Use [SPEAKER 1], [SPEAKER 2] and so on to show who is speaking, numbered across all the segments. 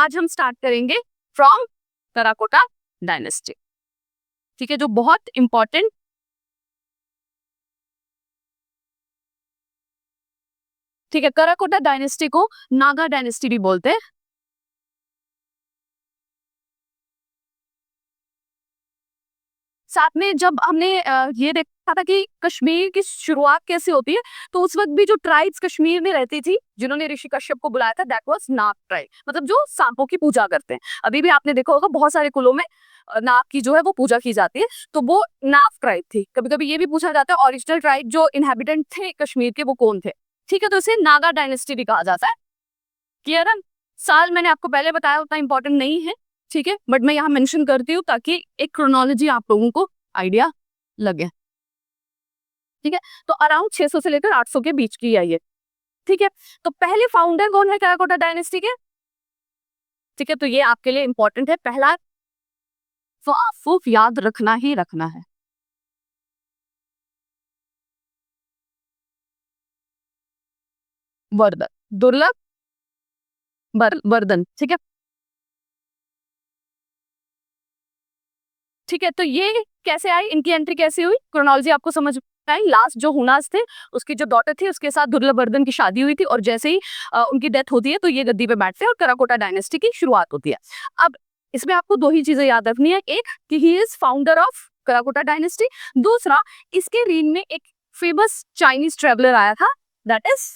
[SPEAKER 1] आज हम स्टार्ट करेंगे फ्रॉम टेराकोटा डायनेस्टी। ठीक है, जो बहुत इंपॉर्टेंट, ठीक है, टेराकोटा डायनेस्टी को नागा डायनेस्टी भी बोलते हैं। साथ में जब हमने ये देखा था कि कश्मीर की शुरुआत कैसे होती है, तो उस वक्त भी जो ट्राइब्स कश्मीर में रहती थी जिन्होंने ऋषि कश्यप को बुलाया था, दैट वाज नाग ट्राइब, मतलब जो सांपों की पूजा करते हैं। अभी भी आपने देखा होगा बहुत सारे कुलों में नाग की जो है वो पूजा की जाती है, तो वो नाग ट्राइब थी। कभी कभी ये भी पूछा जाता है ओरिजिनल ट्राइब जो इनहेबिटेंट थे कश्मीर के वो कौन थे। ठीक है, तो इसे नागा डायनेस्टी भी कहा जाता है। क्लियर है? साल मैंने आपको पहले बताया उतना इंपॉर्टेंट नहीं है, ठीक है, बट मैं यहाँ मेंशन करती हूँ ताकि एक क्रोनोलॉजी आप लोगों को आइडिया लगे। ठीक है, तो अराउंड 600 से लेकर 800 के बीच की है ये। ठीक है, तो पहले फाउंडर कौन है टेराकोटा डायनेस्टी के? ठीक है, तो ये आपके लिए इंपॉर्टेंट है, पहला तो आपको याद रखना ही रखना है। वर्धन, दुर्लभ वर्धन। ठीक है, ठीक है, तो ये कैसे आई, इनकी एंट्री कैसे हुई, क्रोनोलॉजी आपको समझ आई। लास्ट जो हुनास थे उसकी जो डॉटर थी उसके साथ दुर्लभवर्धन की शादी हुई थी, और जैसे ही उनकी डेथ होती है तो ये गद्दी पे बैठते हैं और टेराकोटा डायनेस्टी की शुरुआत होती है। अब इसमें आपको दो ही चीजें याद रखनी है, एक कि he is founder of terracotta dynasty, दूसरा इसके रीन में एक फेमस चाइनीज ट्रेवलर आया था, दैट इज,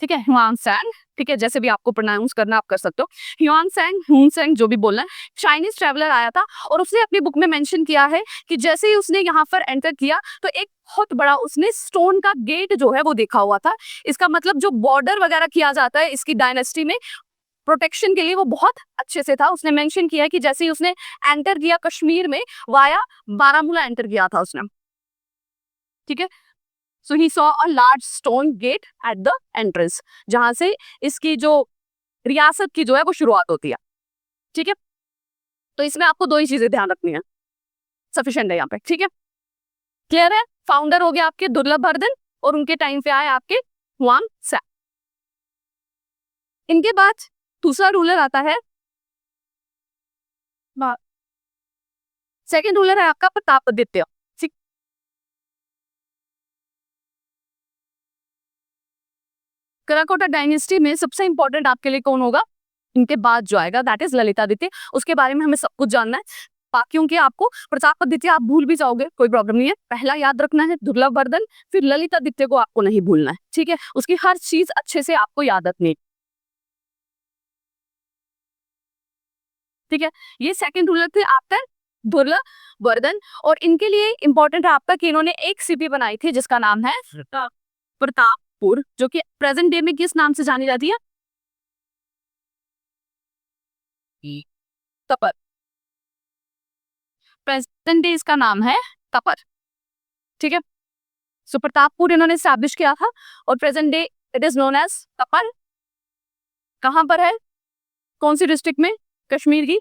[SPEAKER 1] ठीक है, ह्यूआन। ठीक है, जैसे भी आपको प्रोनाउंस करना आप कर सकते हो, ह्यूआन जो भी बोलना है। चाइनीज ट्रैवलर आया था और उसने अपनी बुक में मेंशन किया है कि जैसे ही उसने यहाँ पर एंटर किया तो एक बहुत बड़ा उसने स्टोन का गेट जो है वो देखा हुआ था। इसका मतलब जो बॉर्डर वगैरह किया जाता है इसकी डायनेस्टी में प्रोटेक्शन के लिए वो बहुत अच्छे से था। उसने मेंशन किया है कि जैसे ही उसने एंटर किया कश्मीर में वाया बारामूला एंटर किया था उसने। ठीक है, so he saw a large stone gate at the entrance, जहां से इसकी जो रियासत की जो है वो शुरुआत होती है। ठीक है, तो इसमें आपको दो ही चीजें ध्यान रखनी है, सफिशिएंट है यहाँ पे। ठीक है, क्लियर है? फाउंडर हो गया आपके दुर्लभवर्धन और उनके टाइम पे आए आपके हुआंग सा। इनके बाद दूसरा रूलर आता है, सेकेंड रूलर है आपका प्रतापादित्य। टेराकोटा डायनेस्टी में सबसे इंपॉर्टेंट आपके लिए कौन होगा इनके बाद जो आएगा, दैट इज ललितादित्य। उसके बारे में हमें सब कुछ जानना है, बाकियों के आपको प्रतापादित्य आप भूल भी जाओगे कोई प्रॉब्लम नहीं है, पहला याद रखना है दुर्लभवर्धन, फिर ललितादित्य को आपको नहीं भूलना है। ठीक है, उसकी हर चीज अच्छे से आपको याद रखनी है। ठीक है, ये सेकंड रूलर थे आफ्टर दुर्लभवर्धन, और इनके लिए इंपॉर्टेंट है आपका कि इन्होंने एक सिटी बनाई थी जिसका नाम है प्रतापपुर, जो कि प्रेजेंट डे में किस नाम से जानी जाती है? तपर। प्रेजेंट डे इसका नाम है तपर। ठीक है, सो प्रतापपुर इन्होंने स्टैब्लिश किया था और present day it is known as तपर। कहां पर है, कौन सी डिस्ट्रिक्ट में? कश्मीर की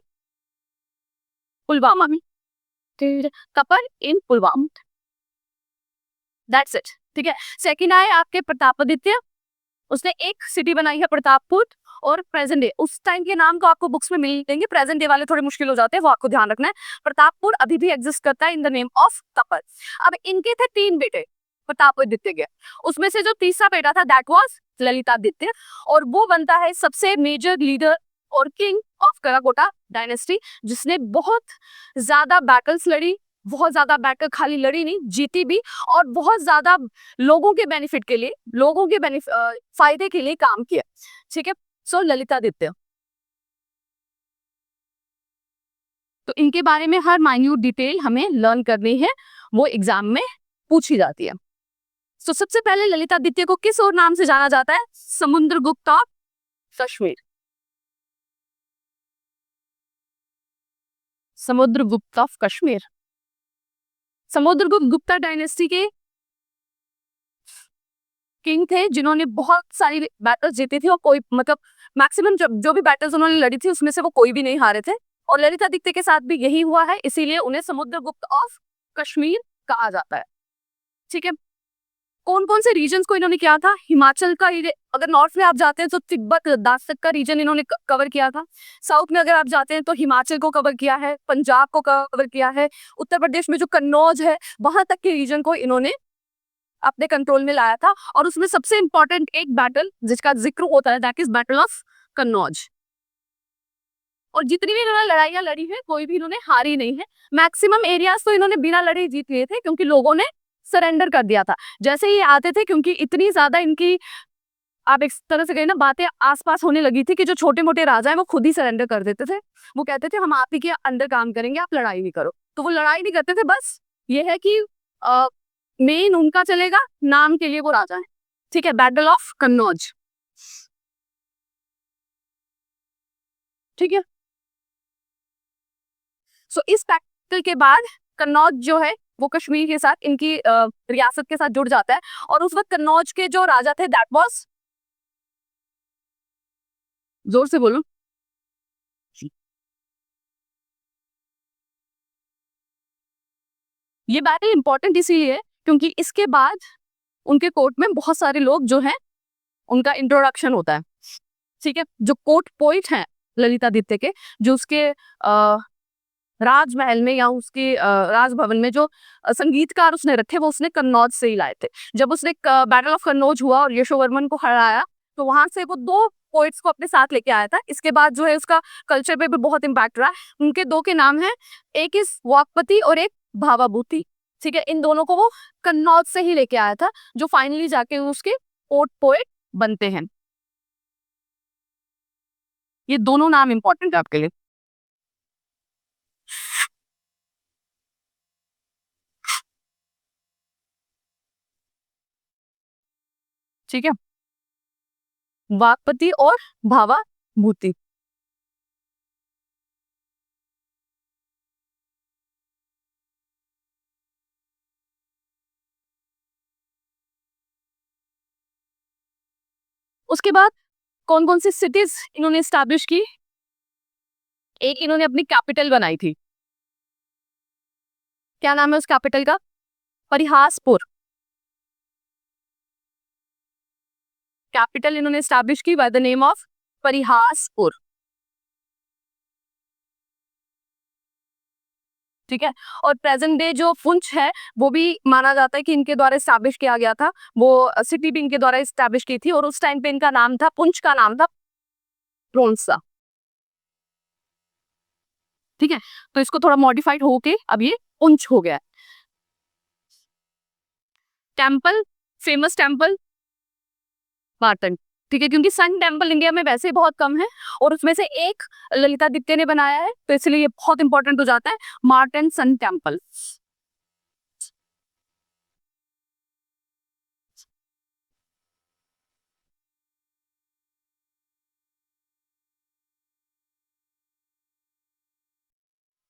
[SPEAKER 1] पुलवामा में। ठीक है, तपर इन पुलवामा, दैट्स इट। ठीक है, सेकंड आए आपके प्रतापादित्य, उसने एक सिटी बनाई है प्रतापपुर, और प्रेजेंट डे उस टाइम के नाम तो आपको बुक्स में मिल देंगे, प्रेजेंट डे वाले थोड़े मुश्किल हो जाते हैं, वो आपको ध्यान रखना है। प्रतापपुर अभी भी एग्जिस्ट करता है इन द नेम ऑफ तपर। अब इनके थे तीन बेटे प्रतापादित्य के, उसमें से जो तीसरा बेटा था दैट वाज ललितादित्य, और वो बनता है सबसे मेजर लीडर और किंग ऑफ टेराकोटा डायनेस्टी, जिसने बहुत ज्यादा बैटल्स लड़ी, बहुत ज्यादा बैटल खाली लड़ी नहीं, जीती भी, और बहुत ज्यादा लोगों के बेनिफिट के लिए, लोगों के फायदे के लिए काम किया। ठीक है, सो ललितादित्य, तो इनके बारे में हर माइन्यूट डिटेल हमें लर्न करनी है, वो एग्जाम में पूछी जाती है। तो सबसे पहले ललितादित्य को किस और नाम से जाना जाता है? Samudragupta of Kashmir, Samudragupta of Kashmir. Samudragupta Gupta dynasty के किंग थे जिन्होंने बहुत सारी बैटल्स जीती थी, और कोई मतलब मैक्सिमम जो भी बैटल्स उन्होंने लड़ी थी उसमें से वो कोई भी नहीं हारे थे, और ललितादित्य के साथ भी यही हुआ है, इसीलिए उन्हें समुद्रगुप्त ऑफ कश्मीर कहा जाता है। ठीक है, कौन कौन से रीजन्स को इन्होंने किया था? हिमाचल का अगर नॉर्थ में आप जाते हैं तो तिब्बत लद्दाख तक का रीजन इन्होंने कवर किया था। साउथ में अगर आप जाते हैं तो हिमाचल को कवर किया है, पंजाब को कवर किया है, उत्तर प्रदेश में जो कन्नौज है वहां तक के रीजन को इन्होंने अपने कंट्रोल में लाया था। और उसमें सबसे इंपॉर्टेंट एक बैटल जिसका जिक्र होता है, that is battle of Kannauj. और जितनी भी इन्होंने लड़ाइयां लड़ी है कोई भी इन्होंने हारी नहीं है। मैक्सिमम एरियाज तो इन्होंने बिना लड़े जीत लिए थे क्योंकि लोगों ने सरेंडर कर दिया था जैसे ही आते थे, क्योंकि इतनी ज्यादा इनकी, आप एक तरह से कहें ना, बातें आसपास होने लगी थी कि जो छोटे मोटे राजा हैं वो खुद ही सरेंडर कर देते थे। वो कहते थे हम आप ही के अंडर काम करेंगे, आप लड़ाई नहीं करो। तो वो लड़ाई नहीं करते थे, बस ये है कि मेन उनका चलेगा, नाम के लिए वो राजा है। ठीक है, बैटल ऑफ कन्नौज। ठीक है, सो इस बैटल के बाद कन्नौज जो है वो कश्मीर के साथ, इनकी रियासत के साथ जुड़ जाता है। और उस वक्त कन्नौज के जो राजा थे, दैट वाज, जोर से बोलो, ये बैटल इंपॉर्टेंट इसीलिए है क्योंकि इसके बाद उनके कोर्ट में बहुत सारे लोग जो हैं उनका इंट्रोडक्शन होता है। ठीक है, जो कोर्ट पोइट हैं ललितादित्य के, जो उसके राजमहल में या उसके राजभवन में जो संगीतकार उसने रखे वो उसने कन्नौज से ही लाए थे। जब उसने बैटल ऑफ कन्नौज हुआ और यशोवर्मन को हराया तो वहां से वो दो पोइट्स को अपने साथ लेके आया था। इसके बाद जो है उसका कल्चर पे भी बहुत इम्पैक्ट रहा। उनके दो के नाम है, एक इस वाकपति और एक भावाभूति। ठीक है, इन दोनों को वो कन्नौज से ही लेके आया था, जो फाइनली जाके उसके कोर्ट पोएट बनते हैं। ये दोनों नाम इंपॉर्टेंट है आपके लिए। ठीक है, वाकपति और भावाभूति। उसके बाद कौन कौन सी सिटीज इन्होंने स्टैब्लिश की? एक इन्होंने अपनी कैपिटल बनाई थी, क्या नाम है उस कैपिटल का? परिहासपुर। कैपिटल इन्होंने स्टैब्लिश की bye the name of Parihaspur. ठीक है, और प्रेजेंट डे जो पुंछ है वो भी माना जाता है कि इनके द्वारा स्टैब्लिश किया गया था। वो सिटी भी इनके द्वारा स्टैब्लिश की थी और उस टाइम पे इनका नाम था, पुंछ का नाम था प्रोन्सा। ठीक है, तो इसको थोड़ा मॉडिफाइड होके अब ये पुंछ हो गया। Temple, famous temple Martand. ठीक है, क्योंकि सन टेम्पल इंडिया में वैसे ही बहुत कम है और उसमें से एक ललितादित्य ने बनाया है, तो इसलिए ये बहुत इंपॉर्टेंट हो जाता है, मार्टन सन टेम्पल।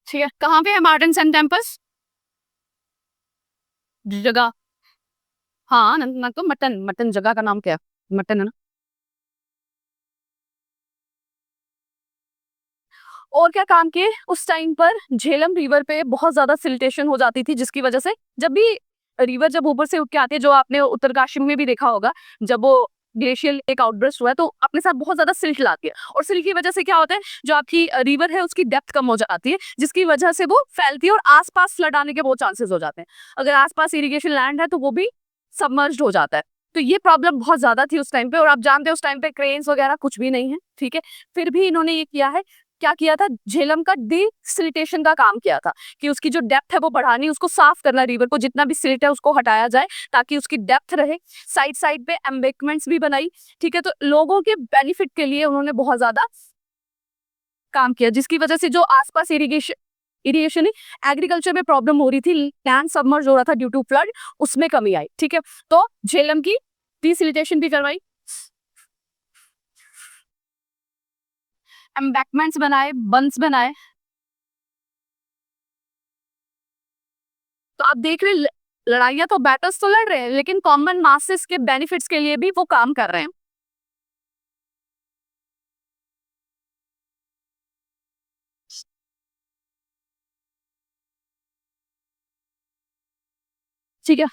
[SPEAKER 1] ठीक है, कहाँ पे है मार्टन सन टेम्पल्स? जगह, हाँ अनंतनाग तो मटन, मटन जगह का नाम क्या है? मटन है ना। और क्या काम किए उस टाइम पर? झेलम रिवर पे बहुत ज्यादा सिल्टेशन हो जाती थी, जिसकी वजह से जब भी रिवर जब ऊपर से उठ के आती है, जो आपने उत्तरकाशी में भी देखा होगा, जब वो ग्लेशियल एक आउटबर्स्ट हुआ है तो अपने साथ बहुत ज्यादा सिल्ट लाती है। और सिल्ट की वजह से क्या होता है, जो आपकी रिवर है उसकी डेप्थ कम हो जाती है, जिसकी वजह से वो फैलती है और आसपास फ्लड आने के बहुत चांसेस हो जाते हैं। अगर आसपास इरिगेशन लैंड है तो वो भी सबमर्ज्ड हो जाता है। तो ये प्रॉब्लम बहुत ज्यादा थी उस टाइम पे, और आप जानते हैं उस टाइम पे क्रेन्स वगैरह कुछ भी नहीं है। ठीक है, फिर भी इन्होंने ये किया है, क्या किया था, झेलम का डिसिल्टेशन का काम किया था, कि उसकी जो डेप्थ है वो बढ़ानी, उसको साफ करना, रिवर को जितना भी सिल्ट है उसको हटाया जाए ताकि उसकी डेप्थ रहे। साइड साइड पे एम्बैंकमेंट्स भी बनाई। ठीक है, तो लोगों के बेनिफिट के लिए उन्होंने बहुत ज्यादा काम किया, जिसकी वजह से जो आसपास इरिगेशन, इरिगेशन एग्रीकल्चर में प्रॉब्लम हो रही थी, लैंड सबमर्ज हो रहा था ड्यू टू फ्लड, उसमें कमी आई। ठीक है, तो झेलम की डिसिल्टेशन भी करवाई, एम्बैंकमेंट्स बनाए, बंस बनाए। तो आप देख रहे लड़ाइयां तो, बैटल्स तो लड़ रहे हैं, लेकिन कॉमन मासेस के बेनिफिट्स के लिए भी वो काम कर रहे हैं। ठीक है,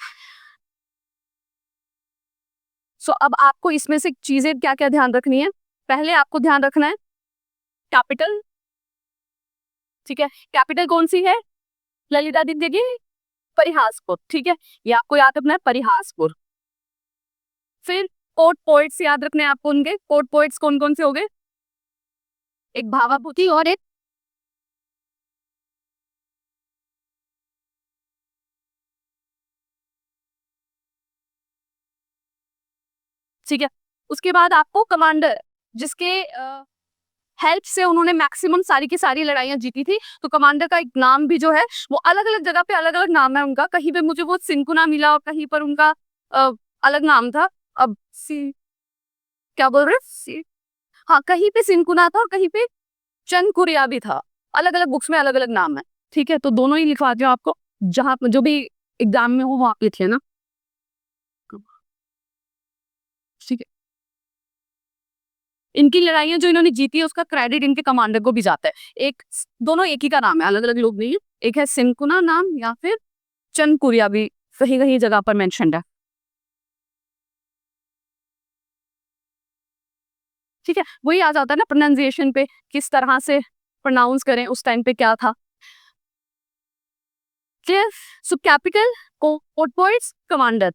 [SPEAKER 1] सो अब आपको इसमें से चीजें क्या क्या ध्यान रखनी है। पहले आपको ध्यान रखना है कैपिटल, ठीक है। कैपिटल कौन सी है ललितादित्य की? परिहासपुर, ठीक है, ये आपको याद रखना है परिहासपुर। फिर कोर्ट पोइट्स याद रखने हैं आपको, उनके कोर्ट पोइट्स कौन कौन से हो गए? एक भावाभूति और एक ठीक है। उसके बाद आपको कमांडर, जिसके हेल्प से उन्होंने मैक्सिमम सारी की सारी लड़ाइयां जीती थी, तो कमांडर का एक नाम भी जो है वो अलग अलग जगह पे अलग अलग नाम है उनका। कहीं पे मुझे वो सिंकुना मिला और कहीं पर उनका अलग नाम था। अब क्या बोल रहे हाँ, कहीं पे सिंकुना था और कहीं पे चनकुरिया भी था। अलग अलग बुक्स में अलग अलग नाम है, ठीक है। तो दोनों ही लिखवा दिया आपको, जहां जो भी एग्जाम में हो वहां पे थे ना, ठीक है। इनकी लड़ाइयां जो इन्होंने जीती है उसका क्रेडिट इनके कमांडर को भी जाता है। एक दोनों एक ही का नाम है, अलग अलग लोग नहीं है। एक है सिंकुना नाम या फिर चनकुरिया भी कहीं कहीं जगह पर मेंशन्ड है, ठीक है। वही आ जाता है ना प्रोनाउंसिएशन पे, किस तरह से प्रोनाउंस करें उस टाइम पे क्या था। Clear? So capital court points commander,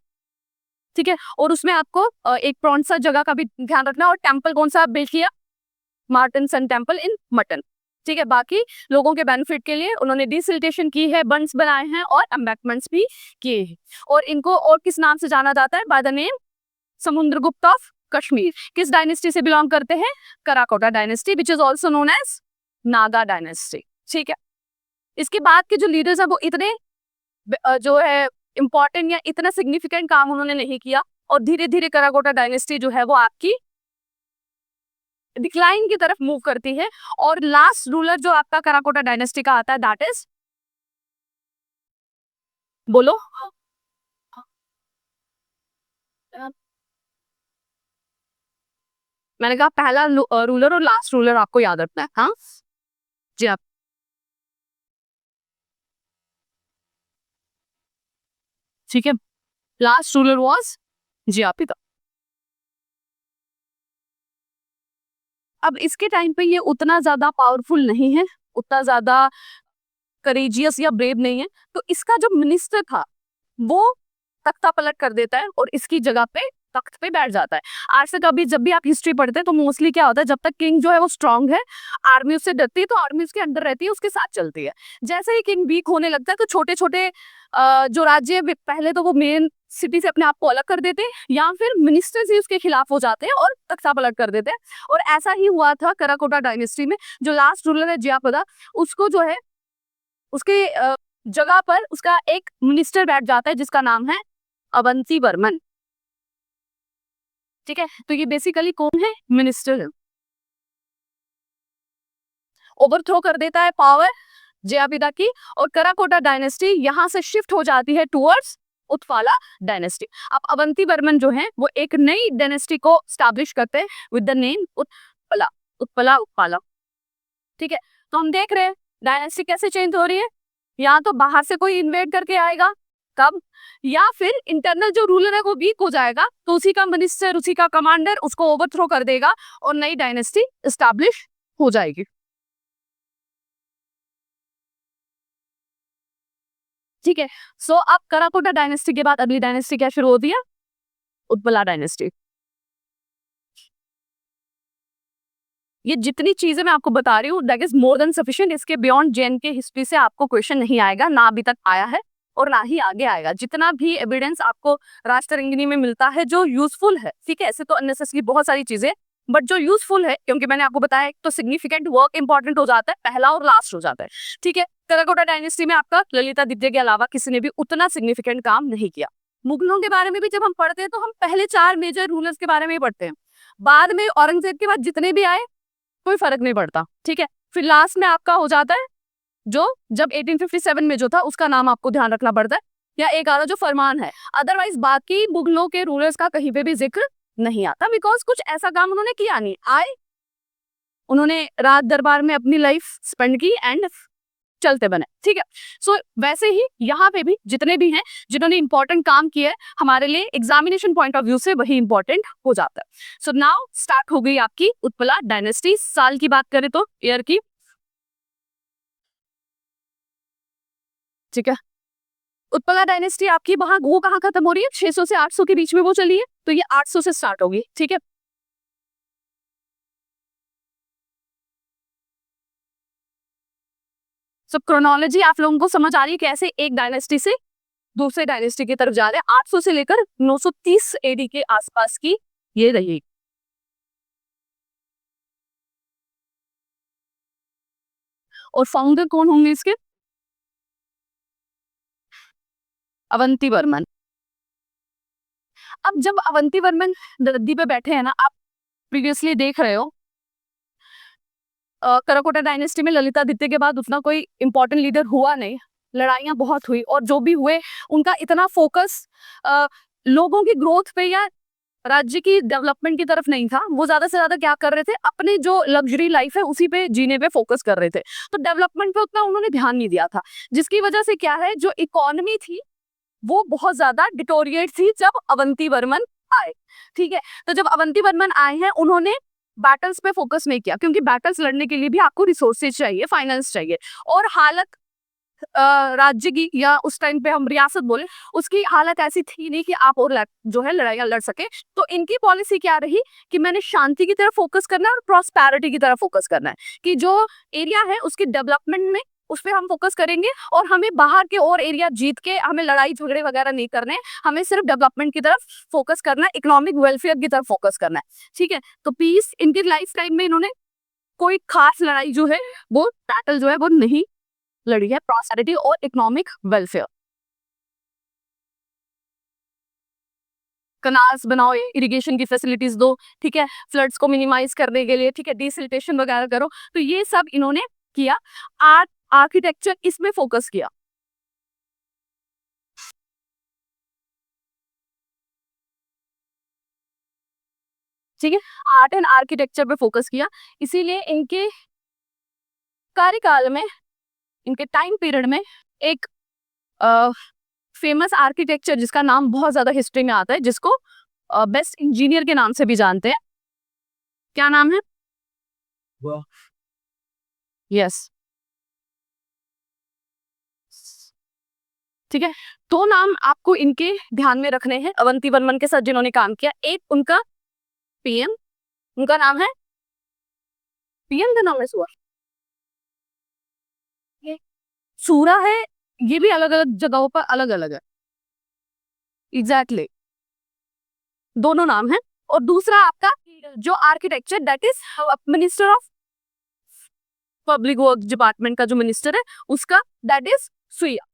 [SPEAKER 1] ठीक है। और उसमें आपको एक कौन सा जगह का भी ध्यान रखना है, और टेम्पल कौन सा बिल्ड किया? Martand sun temple in Mattan, ठीक है। बाकी लोगों के बेनिफिट के लिए उन्होंने डिसिल्टेशन की है, बंड्स बनाए हैं और एम्बैंकमेंट्स भी किए हैं। और इनको और किस नाम से जाना जाता है? By the name Samudragupta of Kashmir. किस डायनेस्टी से बिलोंग करते हैं? Karakota dynasty, which is also known as Naga dynasty, ठीक है। इसके बाद के जो लीडर्स है वो इतने जो है इंपॉर्टेंट या इतना सिग्निफिकेंट काम उन्होंने नहीं किया, और धीरे धीरे कराकोटा डायनेस्टी जो है वो आपकी डिक्लाइन की तरफ मूव करती है। और लास्ट रूलर जो आपका कराकोटा डायनेस्टी का आता है दैट इज, बोलो, मैंने कहा पहला रूलर और लास्ट रूलर आपको याद रखना है, हाँ जी। आप ठीक है, लास्ट रूलर वाज जी आप ही था। अब इसके टाइम पे ये उतना ज्यादा पावरफुल नहीं है, उतना ज्यादा करेजियस या ब्रेव नहीं है, तो इसका जो मिनिस्टर था वो तख्ता पलट कर देता है और इसकी जगह पे तख्त पे बैठ जाता है। आज से कभी जब भी आप हिस्ट्री पढ़ते हैं तो मोस्टली क्या होता है, जब तक किंग जो है वो स्ट्रांग है, आर्मी उससे डरती है, तो आर्मी उसके अंडर रहती है, उसके साथ चलती है। जैसे ही किंग वीक होने लगता है तो छोटे छोटे जो राज्य है पहले तो वो मेन सिटी से अपने आप को अलग कर देते हैं, या फिर मिनिस्टर्स ही उसके खिलाफ हो जाते हैं और तख्ता पलट कर देते हैं। और ऐसा ही हुआ था कराकोटा डायनेस्टी में। जो लास्ट रूलर है जयाप्रदा, उसको जो है उसके जगह पर उसका एक मिनिस्टर बैठ जाता है जिसका नाम है अवंती वर्मन, ठीक है। तो ये बेसिकली कौन है? मिनिस्टर है। ओवरथ्रो कर देता है पावर जयापिता की, और कराकोटा डायनेस्टी यहाँ से शिफ्ट हो जाती है टुवर्ड्स उत्पाला डायनेस्टी। अब अवंती वर्मन जो है वो एक नई डायनेस्टी को स्टैब्लिश करते हैं with the name Utpala, Utpala Utpala, ठीक है। तो हम देख रहे हैं डायनेस्टी कैसे चेंज हो रही है। या तो बाहर से कोई इन्वेड करके आएगा तब, या फिर इंटरनल जो रूलर है वो वीक हो जाएगा तो उसी का मिनिस्टर, उसी का कमांडर उसको ओवरथ्रो कर देगा और नई डायनेस्टी एस्टैब्लिश हो जाएगी, ठीक है। सो अब कराकोटा डायनेस्टी के बाद अगली डायनेस्टी क्या शुरू होती है? उत्पला डायनेस्टी। ये जितनी चीजें मैं आपको बता रही हूँ that is more than sufficient. इसके बियॉन्ड जैन के हिस्ट्री से आपको क्वेश्चन नहीं आएगा, ना अभी तक आया है और ना ही आगे आएगा। जितना भी एविडेंस आपको राष्ट्ररंगिनी में मिलता है जो यूजफुल है, ठीक है, ऐसे तो अननेसेसरी बहुत सारी चीजें, बट जो यूजफुल है, क्योंकि मैंने आपको बताया तो सिग्निफिकेंट वर्क इंपॉर्टेंट हो जाता है, पहला और लास्ट हो जाता है, ठीक है। टेराकोटा डायनेस्टी में आपका ललितादित्य के अलावा किसी ने भी उतना सिग्निफिकेंट काम नहीं किया। मुगलों के बारे में भी जब हम पढ़ते हैं तो हम पहले 4 मेजर रूलर्स के बारे में ही पढ़ते हैं, बाद में औरंगजेब के बाद जितने भी आए कोई फर्क नहीं पड़ता, ठीक है। फिर लास्ट में आपका हो जाता है जो जब 1857 में जो था उसका नाम आपको ध्यान रखना पड़ता है, या एक आधा जो फरमान है। अदरवाइज बाकी मुगलों के रूलर्स का कहीं पे भी जिक्र नहीं आता, बिकॉज कुछ ऐसा काम उन्होंने किया नहीं। आए, उन्होंने रात दरबार में अपनी लाइफ स्पेंड की एंड चलते बने, ठीक है। सो वैसे ही यहाँ पे भी जितने भी हैं जिन्होंने इंपॉर्टेंट काम किया है हमारे लिए एग्जामिनेशन पॉइंट ऑफ व्यू से वही इंपॉर्टेंट हो जाता है। सो नाउ स्टार्ट हो गई आपकी उत्पला डायनेस्टी। साल की बात करें तो ईयर की, ठीक है। उत्पला डायनेस्टी आपकी वहां वो कहाँ खत्म हो रही है, 600 से 800 के बीच में वो चली है, तो ये 800 से स्टार्ट होगी, ठीक है। सो क्रोनोलॉजी आप लोगों को समझ आ रही है कैसे एक डायनेस्टी से दूसरे डायनेस्टी की तरफ जा रहे हैं। 800 से लेकर 930 एडी के आसपास की ये रही। और फाउंडर कौन होंगे इसके, अवंती वर्मन। अब जब अवंती वर्मन गद्दी पे बैठे हैं ना, आप प्रीवियसली देख रहे हो कराकोटा डायनेस्टी में ललितादित्य के बाद उतना कोई इंपॉर्टेंट लीडर हुआ नहीं, लड़ाइयां बहुत हुई और जो भी हुए उनका इतना फोकस लोगों की ग्रोथ पे या राज्य की डेवलपमेंट की तरफ नहीं था। वो ज्यादा से ज्यादा क्या कर रहे थे, अपने जो लग्जरी लाइफ है उसी पे जीने पे फोकस कर रहे थे, तो डेवलपमेंट पे उतना उन्होंने ध्यान नहीं दिया था, जिसकी वजह से क्या है जो इकोनॉमी थी वो बहुत ज्यादा डिटोरिएट थी जब अवंती वर्मन आए, ठीक है। तो जब अवंती वर्मन आए हैं उन्होंने बैटल्स पे फोकस नहीं किया, क्योंकि बैटल्स लड़ने के लिए भी आपको रिसोर्सेज चाहिए, फाइनेंस चाहिए, और हालत राज्य की या उस टाइम पे हम रियासत बोले उसकी हालत ऐसी थी नहीं कि आप और जो है लड़ाइयां लड़ सके। तो इनकी पॉलिसी क्या रही कि मैंने शांति की तरफ फोकस करना है और प्रॉस्पेरिटी की तरफ फोकस करना है, कि जो एरिया है उसके डेवलपमेंट में उस पर हम फोकस करेंगे, और हमें बाहर के और एरिया जीत के हमें लड़ाई झगड़े वगैरह नहीं करने, हमें सिर्फ डेवलपमेंट की तरफ फोकस करना है, इकोनॉमिक वेलफेयर की तरफ फोकस करना है, ठीक है। तो पीस इनकी लाइफ टाइम में इन्होंने कोई खास लड़ाई जो है वो बैटल जो है वो नहीं लड़ी है, प्रॉस्पेरिटी और इकोनॉमिक वेलफेयर। कनाल्स बनाओ, इरिगेशन की फैसिलिटीज दो, ठीक है, फ्लड्स को मिनिमाइज करने के लिए, ठीक है, डिसिल्टेशन वगैरह करो, तो ये सब इन्होंने किया। आर्ट आर्किटेक्चर इसमें फोकस किया, ठीक है, आर्ट एंड आर्किटेक्चर पे फोकस किया। इसीलिए इनके कार्यकाल में, इनके टाइम पीरियड में एक फेमस आर्किटेक्चर जिसका नाम बहुत ज्यादा हिस्ट्री में आता है, जिसको बेस्ट इंजीनियर के नाम से भी जानते हैं, क्या नाम है, यस, ठीक है। दो नाम आपको इनके ध्यान में रखने हैं अवंती वर्मन के साथ जिन्होंने काम किया। एक उनका पीएम, उनका नाम है पीएम का नाम है सूरा, ये सूरा है, ये भी अलग अलग जगहों पर अलग अलग है, एग्जैक्टली exactly. दोनों नाम है। और दूसरा आपका जो architecture that is minister of public work department का जो मिनिस्टर है उसका, that is Suyya,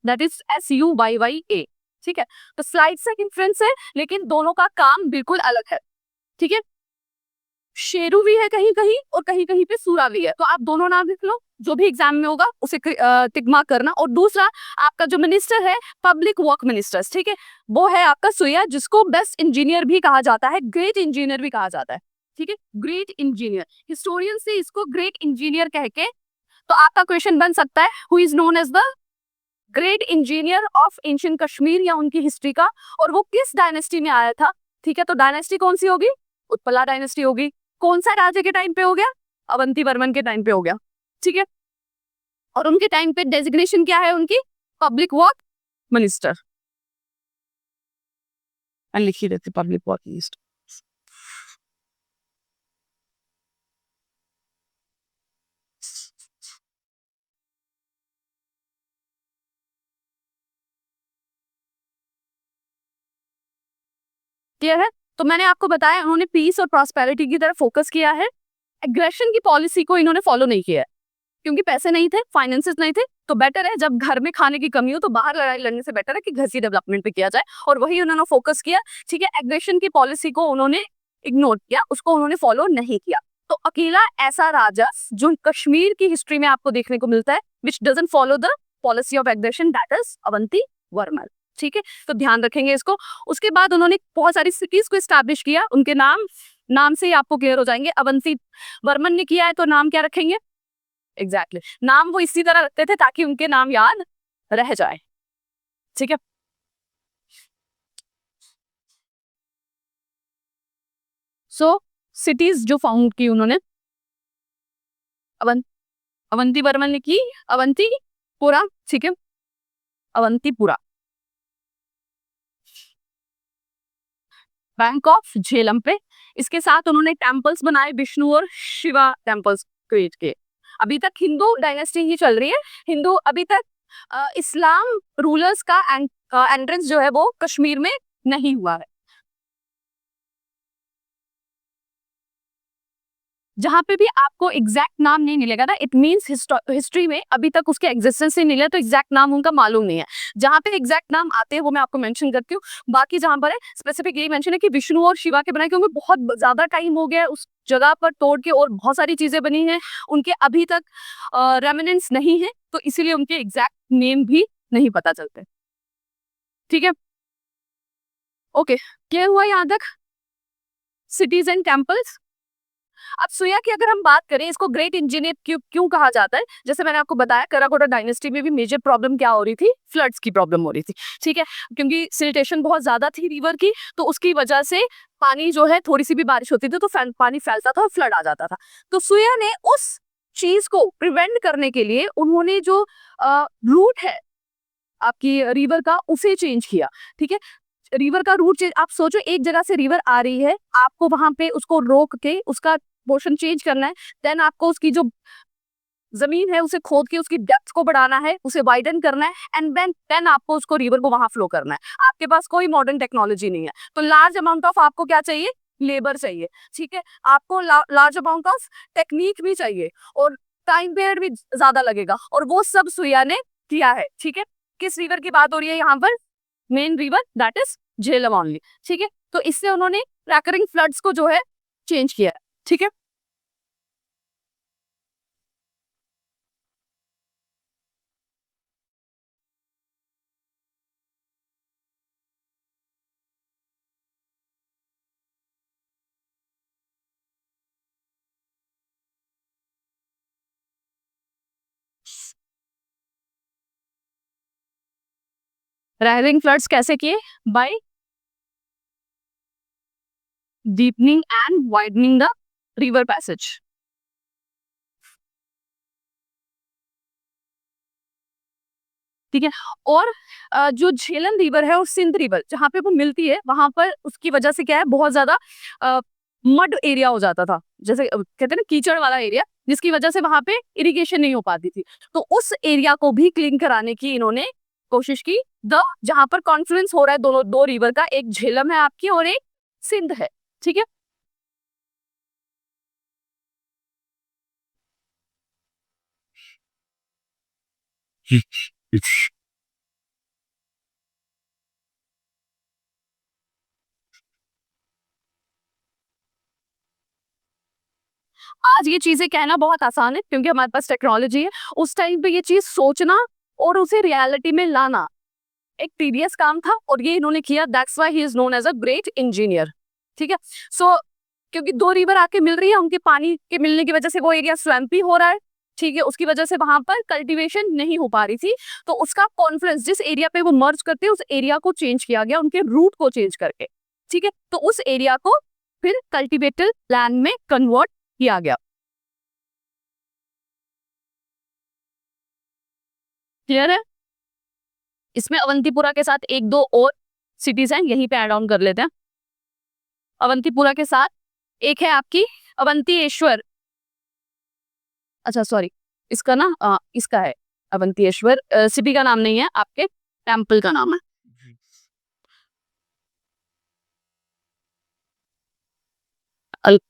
[SPEAKER 1] that is SUYYA, ठीक है। तो स्लाइड से इंफ्लुएंस है लेकिन दोनों का काम बिल्कुल अलग है, ठीक है। शेरू भी है कहीं कहीं और कहीं कहीं पे सूरा भी है, तो आप दोनों नाम लिख लो, जो भी एग्जाम में होगा उसे टिक मार्क करना। और दूसरा आपका जो मिनिस्टर है पब्लिक वर्क मिनिस्टर्स, ठीक है, वो है आपका सुया, जिसको बेस्ट इंजीनियर भी कहा जाता है, ग्रेट इंजीनियर भी कहा जाता है, ठीक है, ग्रेट इंजीनियर। हिस्टोरियन से इसको ग्रेट इंजीनियर कह के, तो आपका क्वेश्चन बन सकता है who is known as the great engineer of ancient Kashmir, या उनकी हिस्ट्री का, और वो किस डायनेस्टी में आया था, ठीक है। तो डायनेस्टी कौन सी होगी, उत्पला डायनेस्टी होगी। कौन सा राजा के टाइम पे हो गया, अवंती वर्मन के टाइम पे हो गया, ठीक है। और उनके टाइम पे डेजिग्नेशन क्या है उनकी, पब्लिक वर्क मिनिस्टर, लिखी रहती पब्लिक वर्क मिनिस्टर। क्लियर है। तो मैंने आपको बताया उन्होंने पीस और प्रॉस्पेरिटी की तरफ फोकस किया है, एग्रेशन की पॉलिसी को इन्होंने फॉलो नहीं किया है, क्योंकि पैसे नहीं थे, फाइनेंसेस नहीं थे, तो बेटर है जब घर में खाने की कमी हो तो बाहर लड़ाई लड़ने से बेटर है कि घर की डेवलपमेंट पे किया जाए, और वही उन्होंने फोकस किया, ठीक है। एग्रेशन की पॉलिसी को उन्होंने इग्नोर किया, उसको उन्होंने फॉलो नहीं किया। तो अकेला ऐसा राजा जो कश्मीर की हिस्ट्री में आपको देखने को मिलता है विच doesn't follow the policy of aggression, that is Avanti Varman, ठीक है। तो ध्यान रखेंगे इसको। उसके बाद उन्होंने बहुत सारी सिटीज को एस्टैब्लिश किया, उनके नाम से ही आपको क्लियर हो जाएंगे। अवंती वर्मन ने किया है तो नाम क्या रखेंगे, एग्जैक्टली नाम वो इसी तरह रखते थे ताकि उनके नाम याद रह जाए। ठीक है। सो सिटीज जो फाउंड की उन्होंने, अवन अवंती वर्मन ने की अवंतीपुरा। ठीक है, अवंतीपुरा, बैंक ऑफ झेलम पे। इसके साथ उन्होंने टेम्पल्स बनाए, विष्णु और शिवा टेम्पल्स क्रिएट किए। अभी तक हिंदू डायनेस्टी ही चल रही है। हिंदू अभी तक इस्लाम रूलर्स का एंट्रेंस जो है वो कश्मीर में नहीं हुआ है। जहां पे भी आपको एग्जैक्ट नाम नहीं मिलेगा ना, इट मींस हिस्ट्री में अभी तक उसके एग्जिस्टेंस नहीं मिला, तो एग्जैक्ट नाम उनका मालूम नहीं है। जहां पे एग्जैक्ट नाम आते हैं वो मैं आपको मेंशन करती हूँ। बाकी जहां पर है स्पेसिफिक यही मेंशन है कि विष्णु और शिवा के बनाए, क्योंकि बहुत ज्यादा टाइम हो गया है उस जगह पर तोड़ के और बहुत सारी चीजें बनी हैं, उनके अभी तक रेमिनेंस नहीं है, तो इसीलिए उनके एग्जैक्ट नेम भी नहीं पता चलते। ठीक है, ओके, क्या हुआ यहाँ तक सिटीज एंड टेम्पल्स। अब सुया की अगर हम बात करें, इसको ग्रेट इंजीनियर क्यों क्यों कहा जाता है, जैसे मैंने आपको बताया कराकोटा डायनेस्टी में भी मेजर प्रॉब्लम क्या हो रही थी, फ्लड्स की प्रॉब्लम हो रही थी। ठीक है, क्योंकि सिल्टेशन बहुत ज्यादा थी रिवर की, तो उसकी वजह से पानी जो है, थोड़ी सी भी बारिश होती थी तो पानी फैलता था और फ्लड आ जाता था। तो सुया ने उस चीज को प्रिवेंट करने के लिए उन्होंने जो रूट है आपकी रिवर का उसे चेंज किया। ठीक है, रिवर का रूट चेंज, आप सोचो एक जगह से रिवर आ रही है, आपको वहां पे उसको रोक के उसका पोर्शन चेंज करना है, देन आपको उसकी जो जमीन है उसे खोद के उसकी डेप्थ को बढ़ाना है, उसे वाइडन करना है, एंड देन आपको उसको रिवर को वहां फ्लो करना है। आपके पास कोई मॉडर्न टेक्नोलॉजी नहीं है, तो लार्ज अमाउंट ऑफ आपको क्या चाहिए, लेबर चाहिए। ठीक है, आपको लार्ज अमाउंट ऑफ टेक्निक भी चाहिए और टाइम पीरियड भी ज्यादा लगेगा, और वो सब सुया ने किया है। ठीक है, किस रिवर की बात हो रही है यहाँ पर, main river that is Jhelum only. ठीक है, तो इससे उन्होंने रैकरिंग फ्लड्स को जो है चेंज किया है। ठीक है, रैकरिंग फ्लड्स कैसे किए, by deepening and widening the river passage. ठीक है, और जो झेलम रिवर है और सिंध रिवर जहाँ पे वो मिलती है, वहां पर उसकी वजह से क्या है, बहुत ज्यादा मड एरिया हो जाता था, जैसे कहते हैं ना कीचड़ वाला एरिया, जिसकी वजह से वहां पे इरिगेशन नहीं हो पाती थी। तो उस एरिया को भी क्लीन कराने की इन्होंने कोशिश की। द जहां पर कॉन्फ्लुएंस हो रहा है दोनों दो रिवर का, एक झेलम है आपकी और एक सिंध है। ठीक है, आज ये चीजें कहना बहुत आसान है क्योंकि हमारे पास टेक्नोलॉजी है। उस टाइम पे ये चीज सोचना और उसे रियलिटी में लाना एक टीडियस काम था, और ये इन्होंने किया, that's why he is known as a great engineer. ठीक है, सो क्योंकि दो रिवर आके मिल रही है, उनके पानी के मिलने की वजह से वो एरिया स्वैम्पी हो रहा है। ठीक है, उसकी वजह से वहां पर कल्टीवेशन नहीं हो पा रही थी, तो उसका कॉन्फ्लुएंस जिस एरिया पे वो मर्ज करते हैं उस एरिया को चेंज किया गया, उनके रूट को चेंज करके। ठीक है, तो उस एरिया को फिर कल्टिवेटेड लैंड में कन्वर्ट किया गया। क्लियर है, इसमें अवंतीपुरा के साथ एक दो और सिटीज हैं, यहीं पे ऐड ऑन कर लेते हैं। अवंतीपुरा के साथ एक है आपकी अवंतीश्वर, अच्छा सॉरी, इसका ना इसका है अवंतीश्वर, सिटी का नाम नहीं है, आपके टेम्पल का नाम है। अल्प